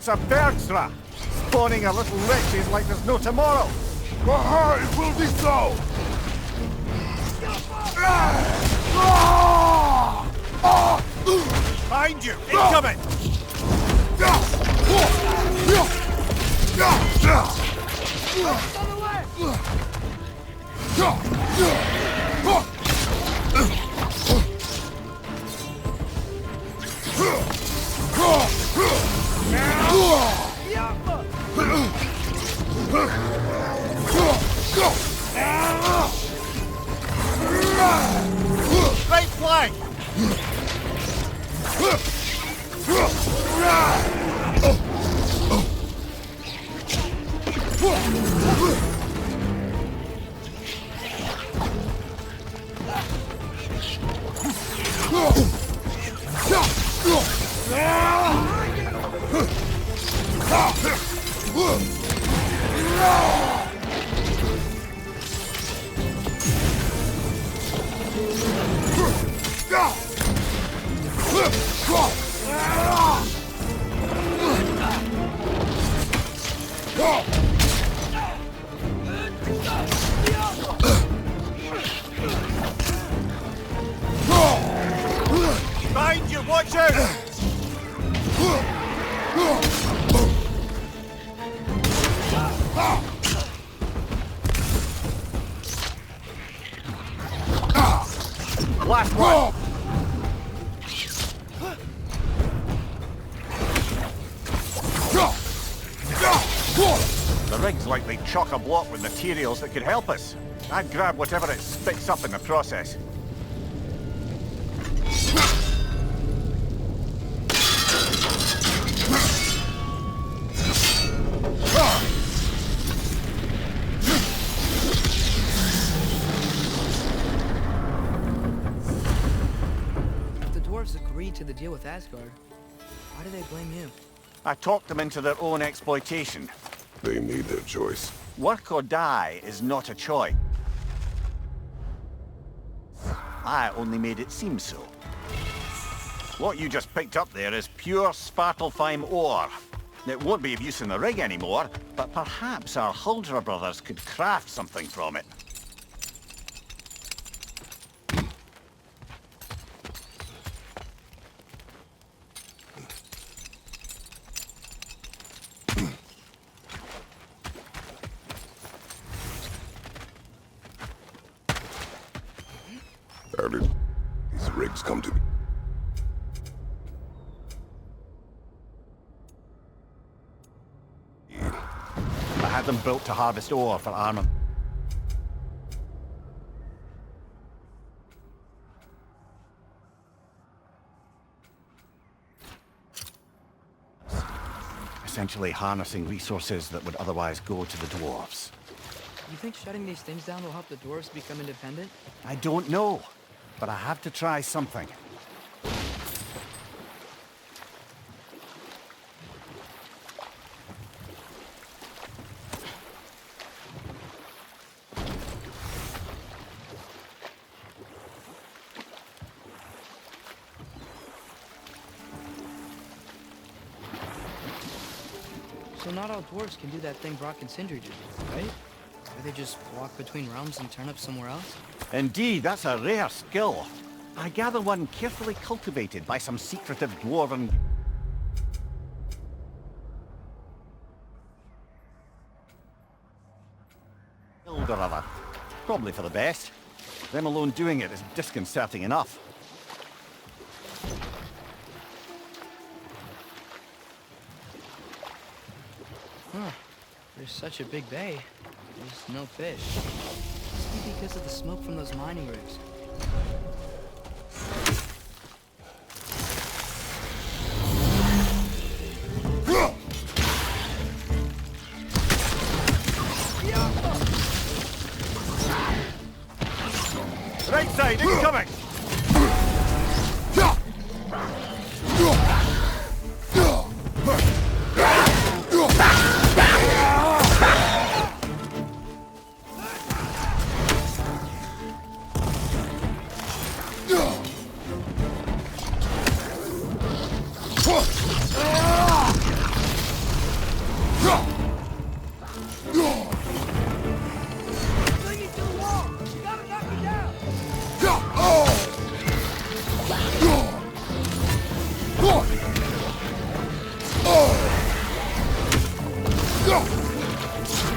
It's a Bergstra, spawning a little wretches like there's no tomorrow. It will be so! Behind you! Incoming! Right flank! Behind you, watch out! Last one! The rig's likely chock-a-block with materials that could help us. I'd grab whatever it spits up in the process. If the dwarves agreed to the deal with Asgard, why do they blame you? I talked them into their own exploitation. They made their choice. Work or die is not a choice. I only made it seem so. What you just picked up there is pure Svartalfheim ore. It won't be of use in the rig anymore, but perhaps our Huldra brothers could craft something from it. How did these rigs come to be? I had them built to harvest ore for armament. Essentially harnessing resources that would otherwise go to the dwarves. You think shutting these things down will help the dwarves become independent? I don't know, but I have to try something. So not all dwarves can do that thing Brock and Sindri do, right? Where they just walk between realms and turn up somewhere else? Indeed, that's a rare skill. I gather one carefully cultivated by some secretive dwarven... guild or other. Probably for the best. Them alone doing it is disconcerting enough. Huh. There's such a big bay. There's no fish. Must be because of the smoke from those mining rigs. Right side, incoming!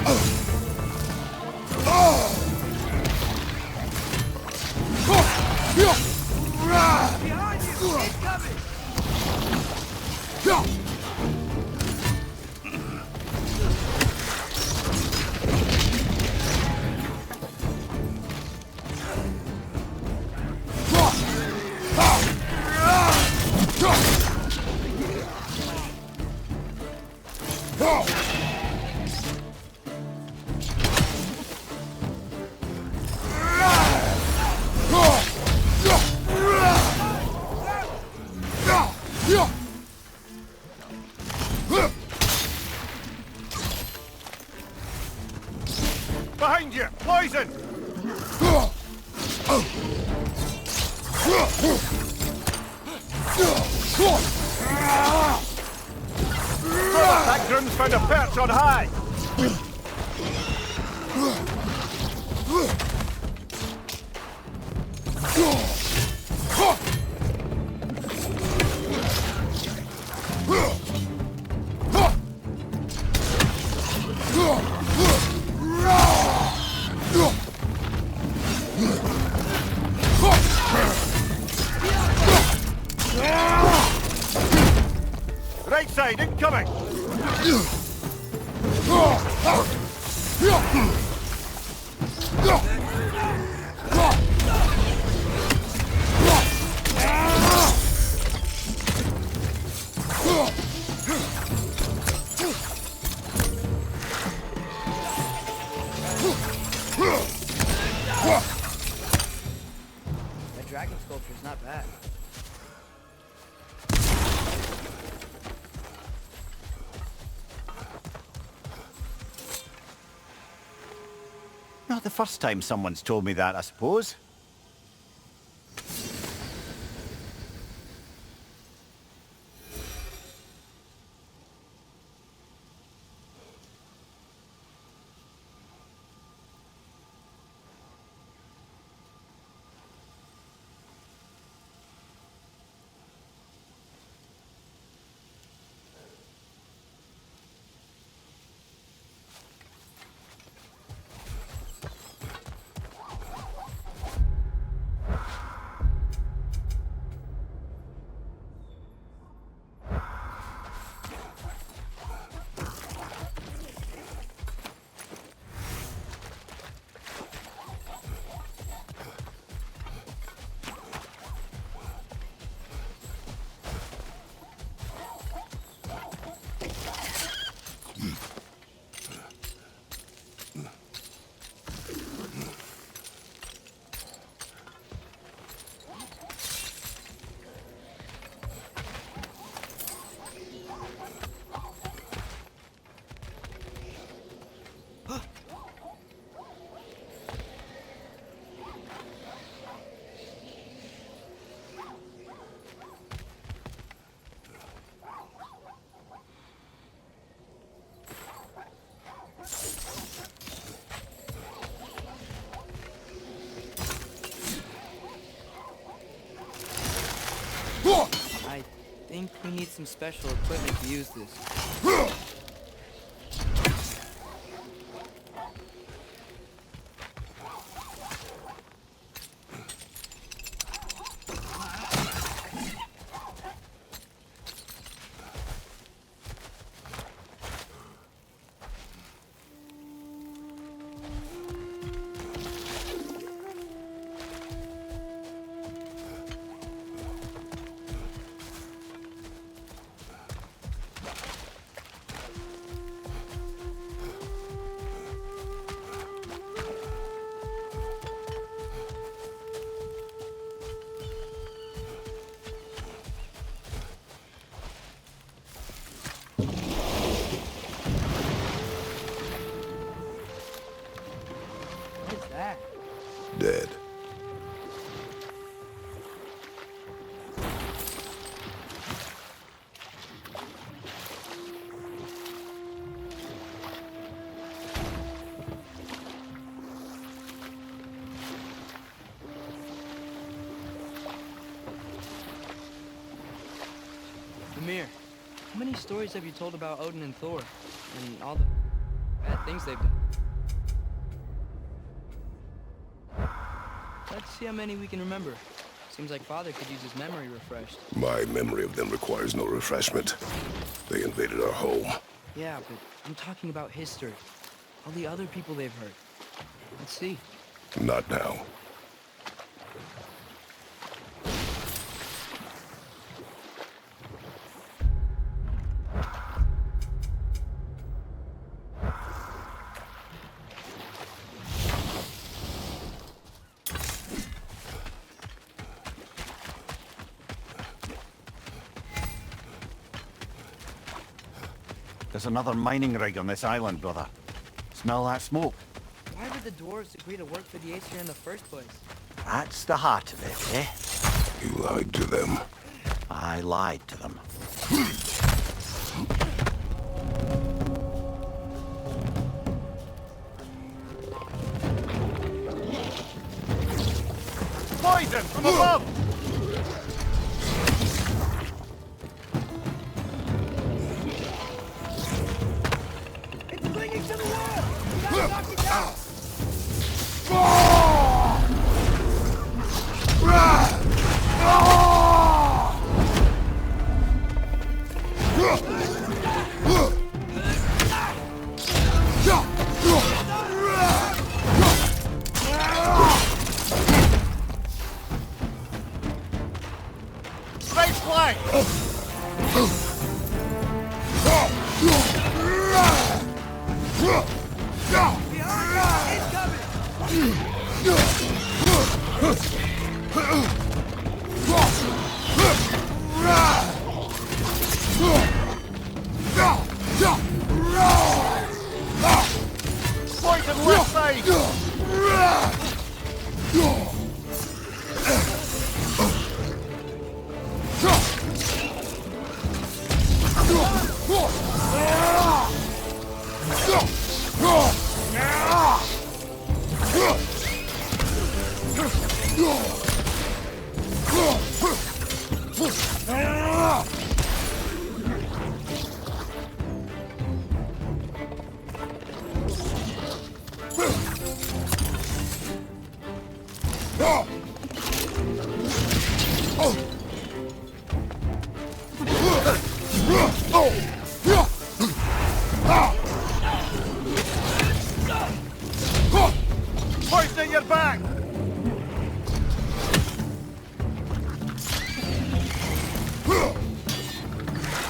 Behind you! Incoming! Behind you! Poison! That groom's found a perch on high! Right side, incoming! That dragon sculpture is not bad. Not the first time someone's told me that, I suppose. I think we need some special equipment to use this. What is that? Dead. Amir, how many stories have you told about Odin and Thor? And all the bad things things they've done. Let's see how many we can remember. Seems like Father could use his memory refreshed. My memory of them requires no refreshment. They invaded our home. Yeah, but I'm talking about history. All the other people they've hurt. Let's see. Not now. There's another mining rig on this island, brother. Smell that smoke? Why would the dwarves agree to work for the Aesir in the first place? That's the heart of it, eh? You lied to them. I lied to them. Poison from above! It's clinging to the wall! We gotta knock it down! Nice flank! Poison left side! Poison in your back!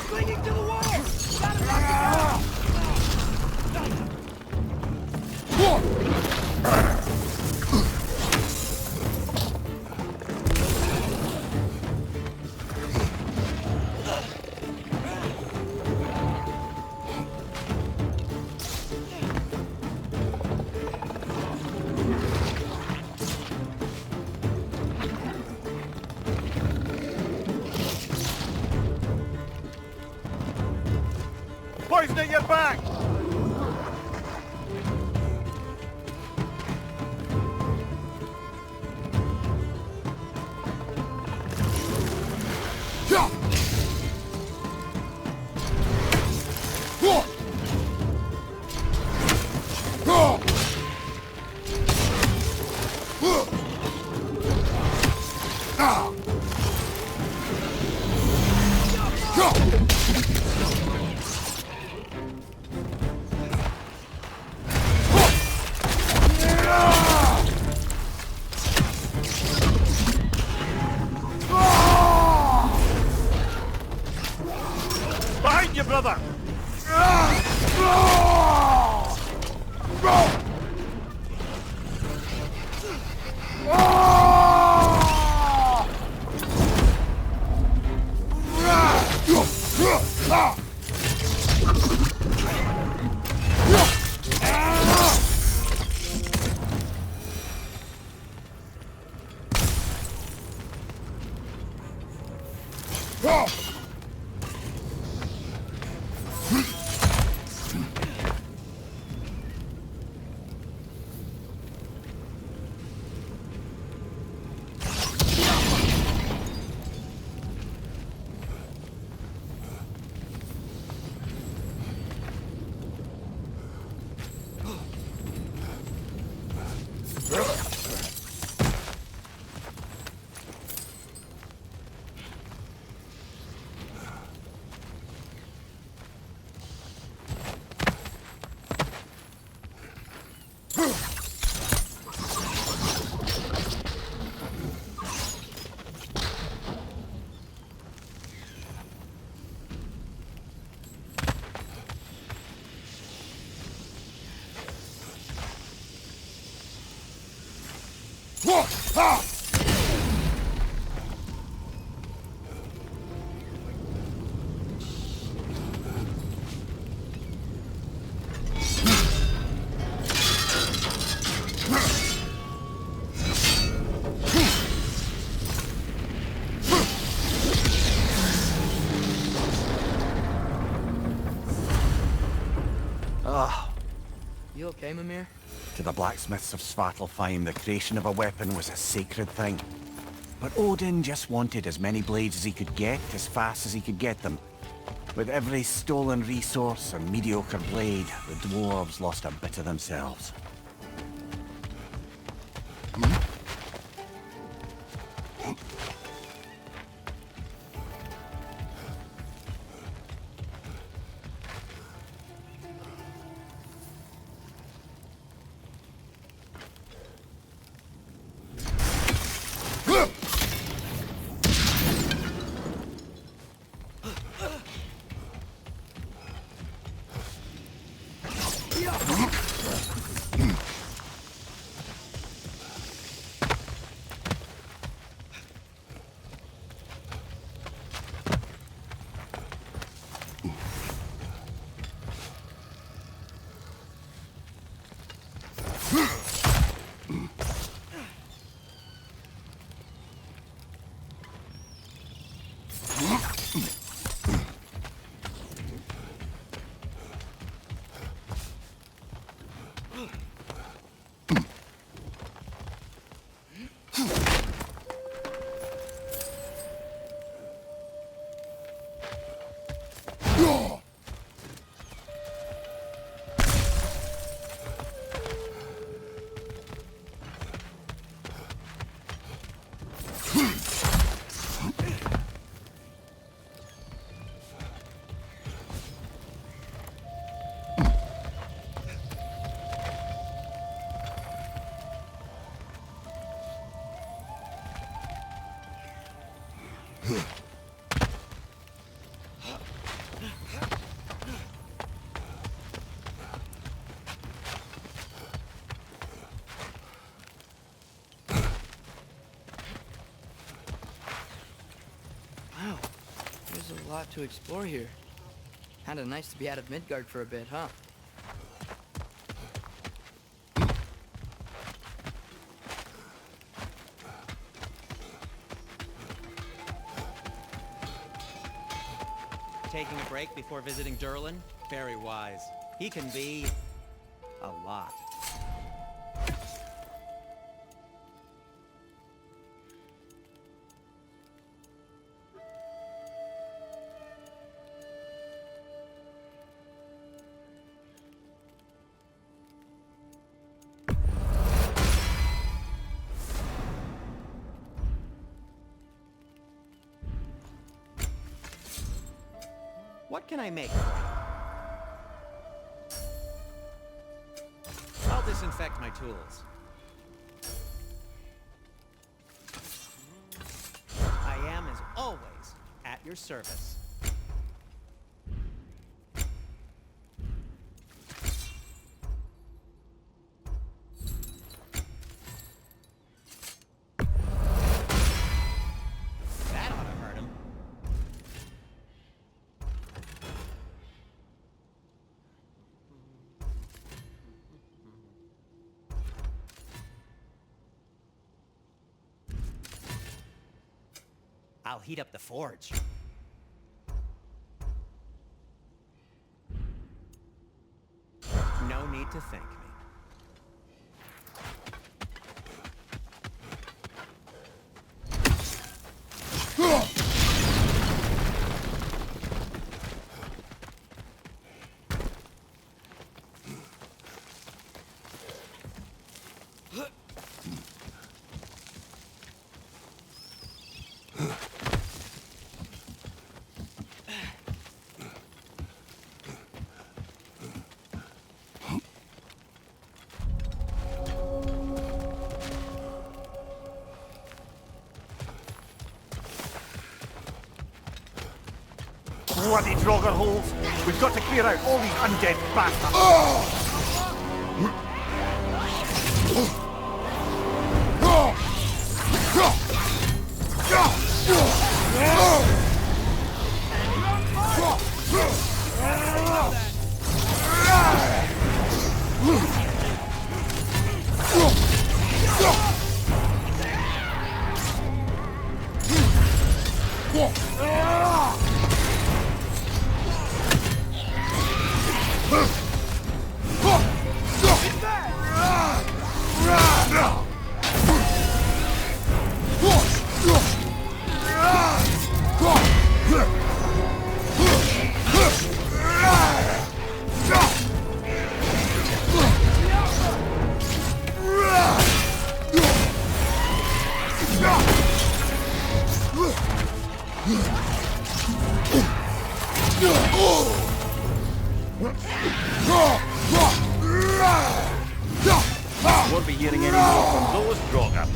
Clinging to the wall! We gotta knock it down! Poison in your back! You okay, Mimir? To the blacksmiths of Svartalfheim, the creation of a weapon was a sacred thing. But Odin just wanted as many blades as he could get, as fast as he could get them. With every stolen resource and mediocre blade, the dwarves lost a bit of themselves. Wow, there's a lot to explore here. Kinda nice to be out of Midgard for a bit, huh? Taking a break before visiting Durlin? Very wise. He can be... a lot. What can I make? I'll disinfect my tools. I am, as always, at your service. That ought to hurt him. I'll heat up the forge. No need to thank me. Bloody Draugr holes! We've got to clear out all these undead bastards! Won't be hearing any more from those Draugr.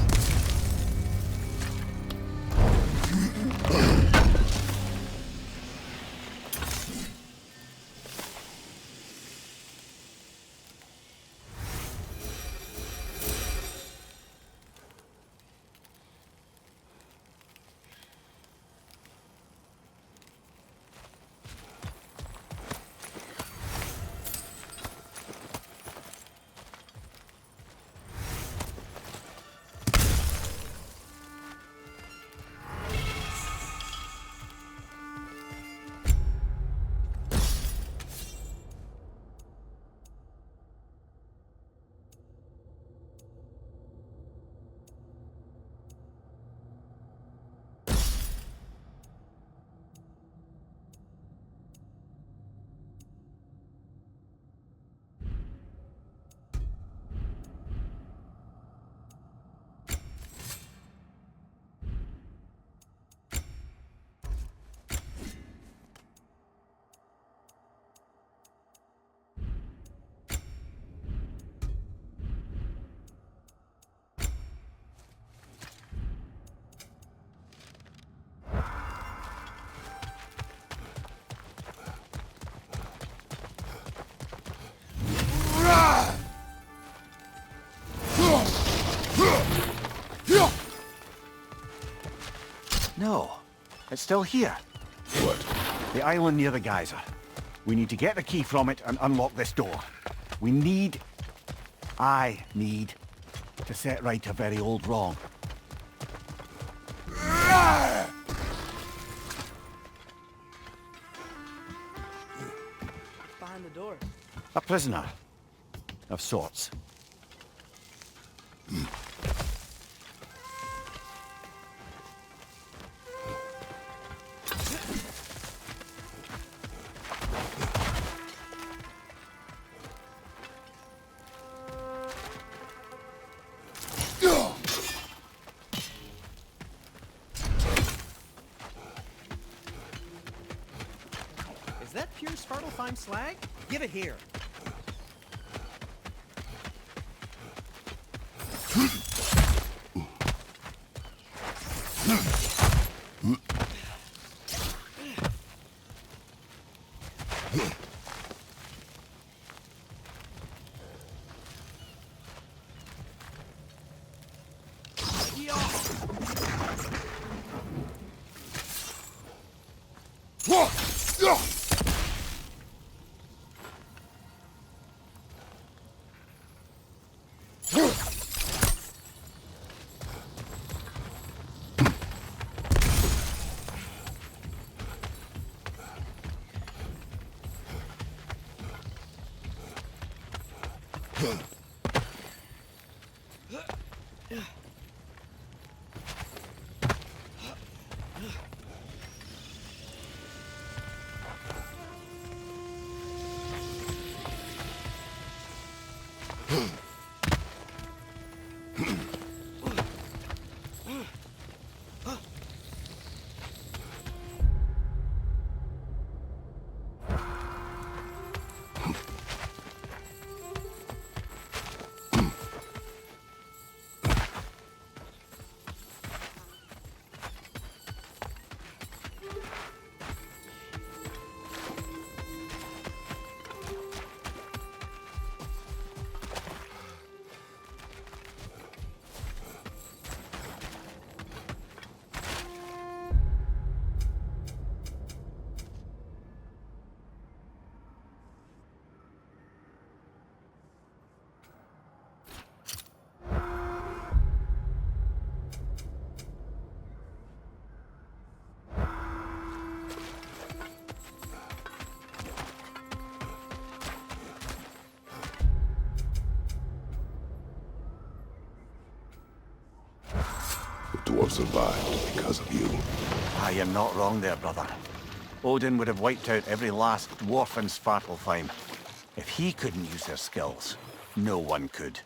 No, it's still here. What? The island near the geyser. We need to get the key from it and unlock this door. I need to set right a very old wrong. Behind the door. A prisoner of sorts. Is that pure Svartalfheim slag? Give it here. dwarves survived because of you. Ah, you're not wrong there, brother. Odin would have wiped out every last dwarf in Svartalfheim. If he couldn't use their skills, no one could.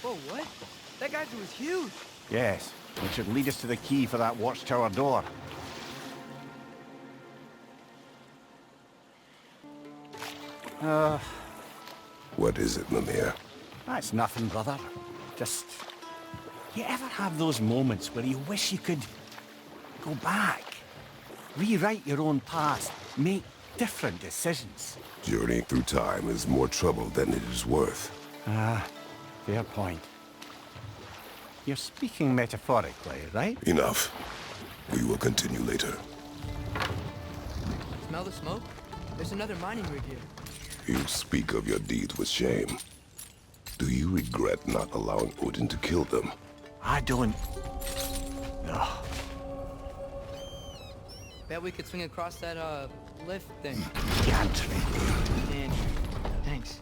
Whoa, what? That geyser was huge. Yes, it should lead us to the key for that watchtower door. What is it, Mimir? That's nothing, brother. Just... You ever have those moments where you wish you could go back? Rewrite your own past, make different decisions? Journeying through time is more trouble than it is worth. Ah, fair point. You're speaking metaphorically, right? Enough. We will continue later. Smell the smoke? There's another mining rig here. You speak of your deeds with shame. Do you regret not allowing Odin to kill them? I don't... No. Bet we could swing across that, lift thing. Gantry. And thanks.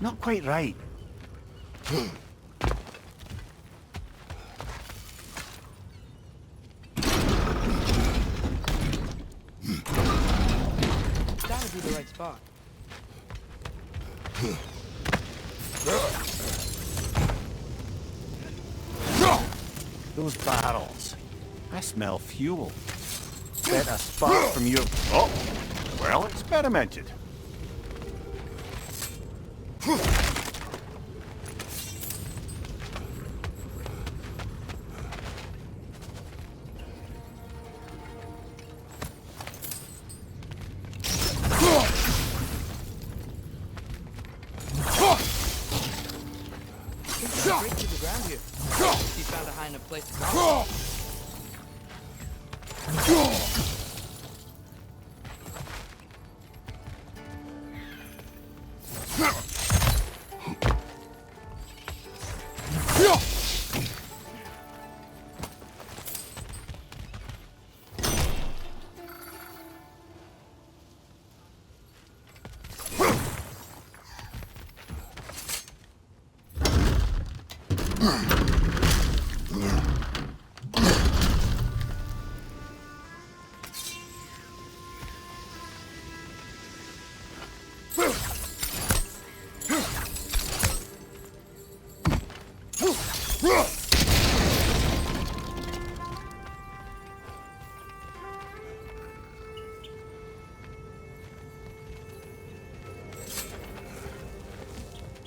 Not quite right. Gotta be the right spot. Those barrels. I smell fuel. Bet a spark from your... Oh! Well experimented. Straight to the ground here. He found a high enough place to go.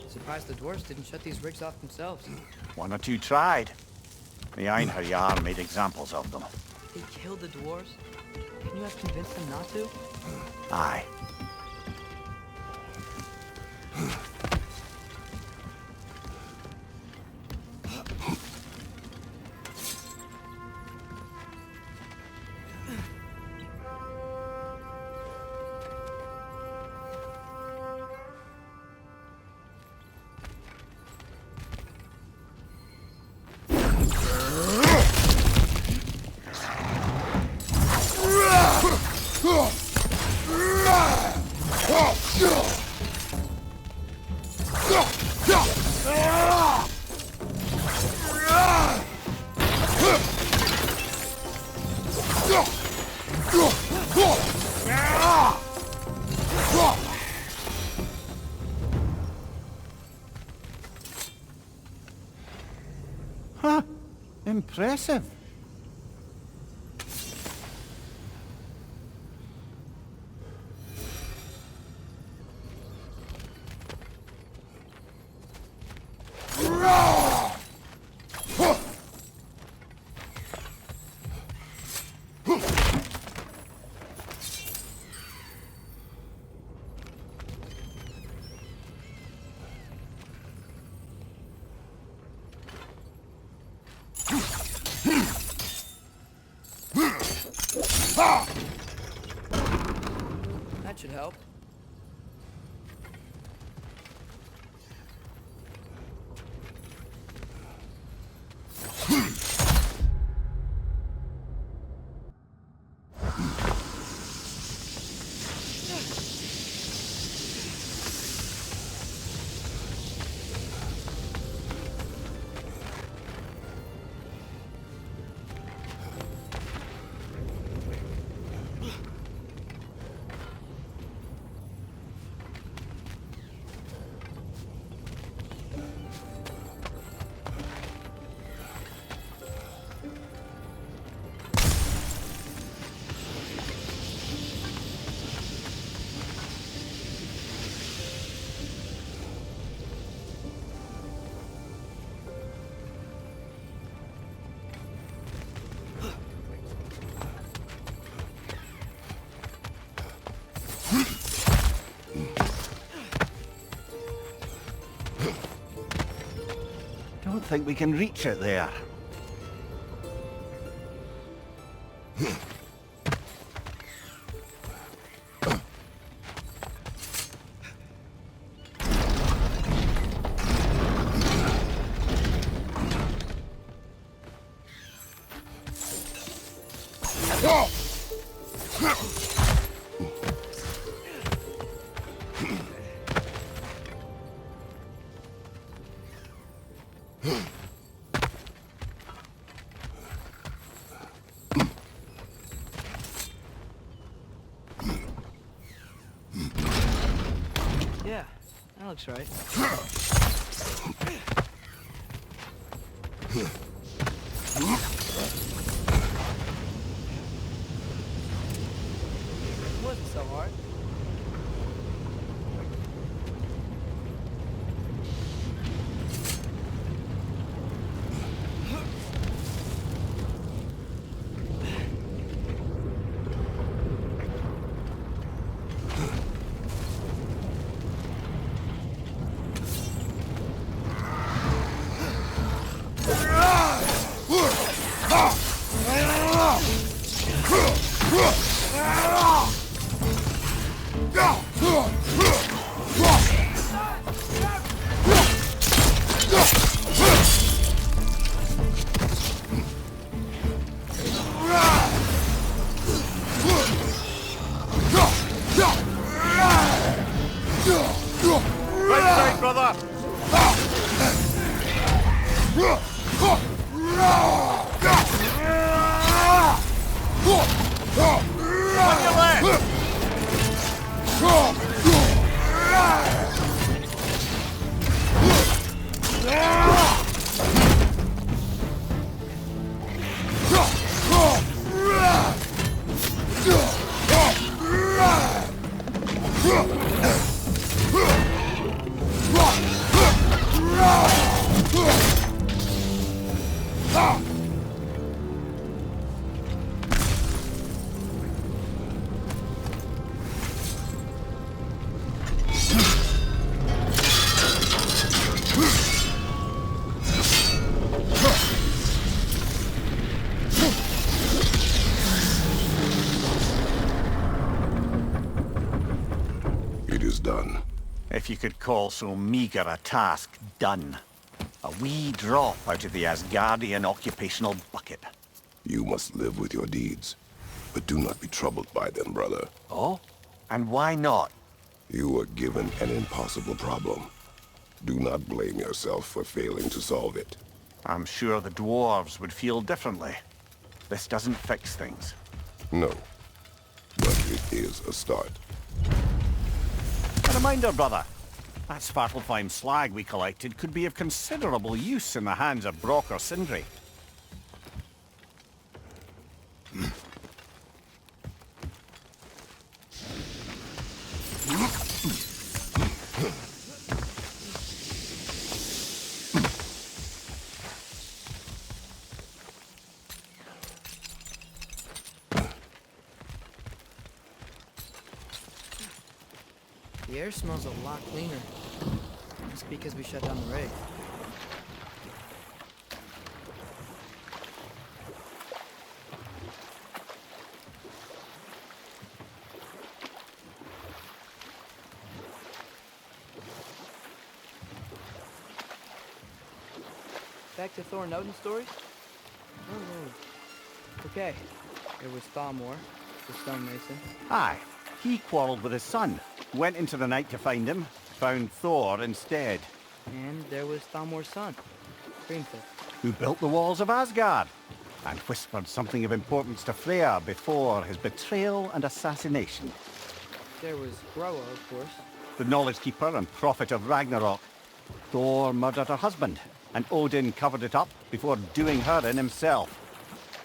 Surprised the dwarves didn't shut these rigs off themselves. One or two tried. The Einherjar made examples of them. They killed the dwarves? Can you have convinced them not to? Aye. Huh. Impressive. That should help. Don't think we can reach it there. Yeah, that looks right. It wasn't so hard. Right side, brother! On your left! It is done. If you could call so meager a task done. A wee drop out of the Asgardian occupational bucket. You must live with your deeds, but do not be troubled by them, brother. Oh? And why not? You were given an impossible problem. Do not blame yourself for failing to solve it. I'm sure the dwarves would feel differently. This doesn't fix things. No. But it is a start. A reminder, brother. That Svartalfheim slag we collected could be of considerable use in the hands of Brock or Sindri. The air smells a lot cleaner. Just because we shut down the rig. Back to Thor and Odin's stories? Oh, no. Okay. There was Thalmor, the stonemason. Aye, he quarreled with his son. Went into the night to find him, found Thor instead. And there was Thalmor's son, Grimthor. Who built the walls of Asgard, and whispered something of importance to Freya before his betrayal and assassination. There was Groa, of course. The knowledge keeper and prophet of Ragnarok. Thor murdered her husband, and Odin covered it up before doing her in himself.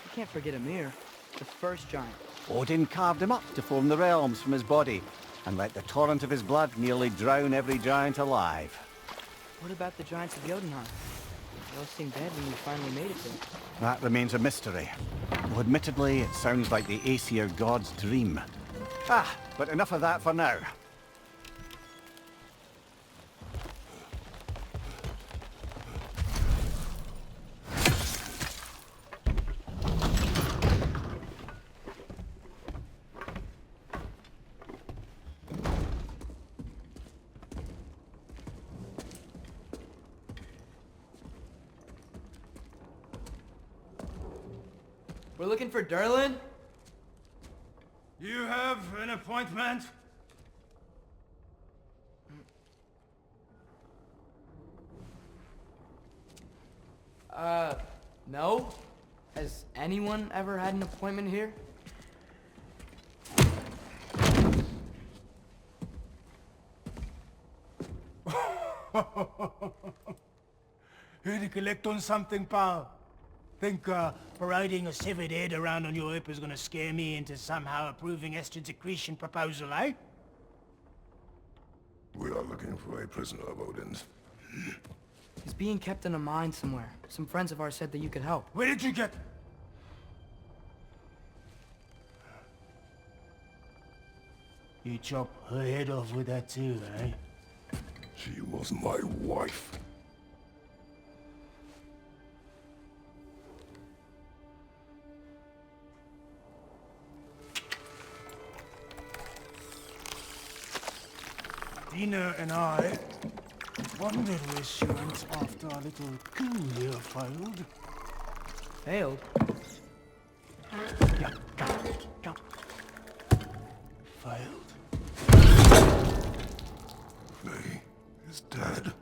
You can't forget Ymir, the first giant. Odin carved him up to form the realms from his body, and let the torrent of his blood nearly drown every giant alive. What about the giants of Jotunheim? They all seemed dead when we finally made it there. That remains a mystery. Though admittedly, it sounds like the Aesir god's dream. But enough of that for now. We're looking for Durlin? You have an appointment? No? Has anyone ever had an appointment here? Here to collect on something, pal? Think, parading a severed head around on your hip is gonna scare me into somehow approving Estrid's accretion proposal, eh? We are looking for a prisoner of Odin's. He's being kept in a mine somewhere. Some friends of ours said that you could help. Where did you get... You chop her head off with that too, eh? She was my wife. Dina and I wondered where she went after our little coup here failed. Failed? Yeah, come. Failed. Faye is dead.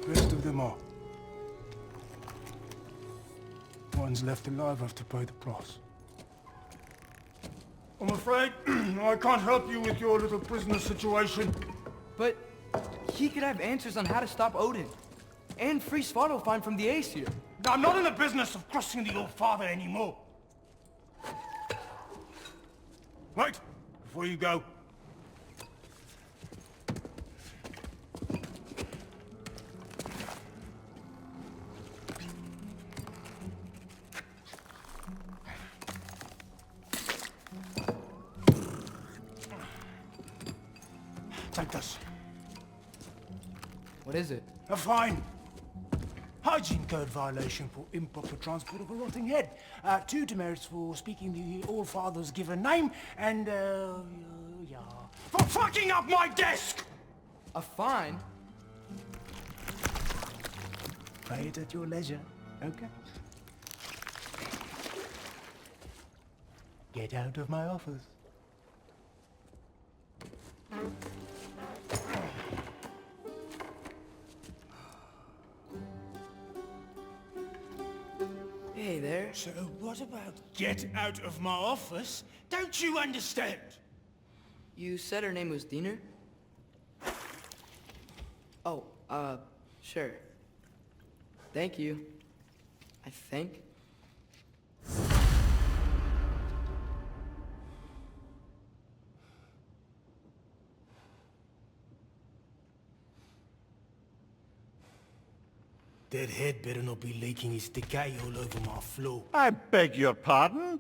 Rest of them are. One's left alive have to pay the price. I'm afraid I can't help you with your little prisoner situation. But he could have answers on how to stop Odin. And free Svartalfheim from the Aesir. I'm not in the business of crossing the old father anymore. Wait, before you go. Take this. What is it? A fine. Hygiene code violation for improper transport of a rotting head. 2 demerits for speaking the All-Father's given name, and, yeah. For fucking up my desk! A fine? Pay it at your leisure, okay? Get out of my office. Hey there. So what about get out of my office? Don't you understand? You said her name was Diener? Oh, sure. Thank you. I think. That head better not be leaking his decay all over my floor. I beg your pardon?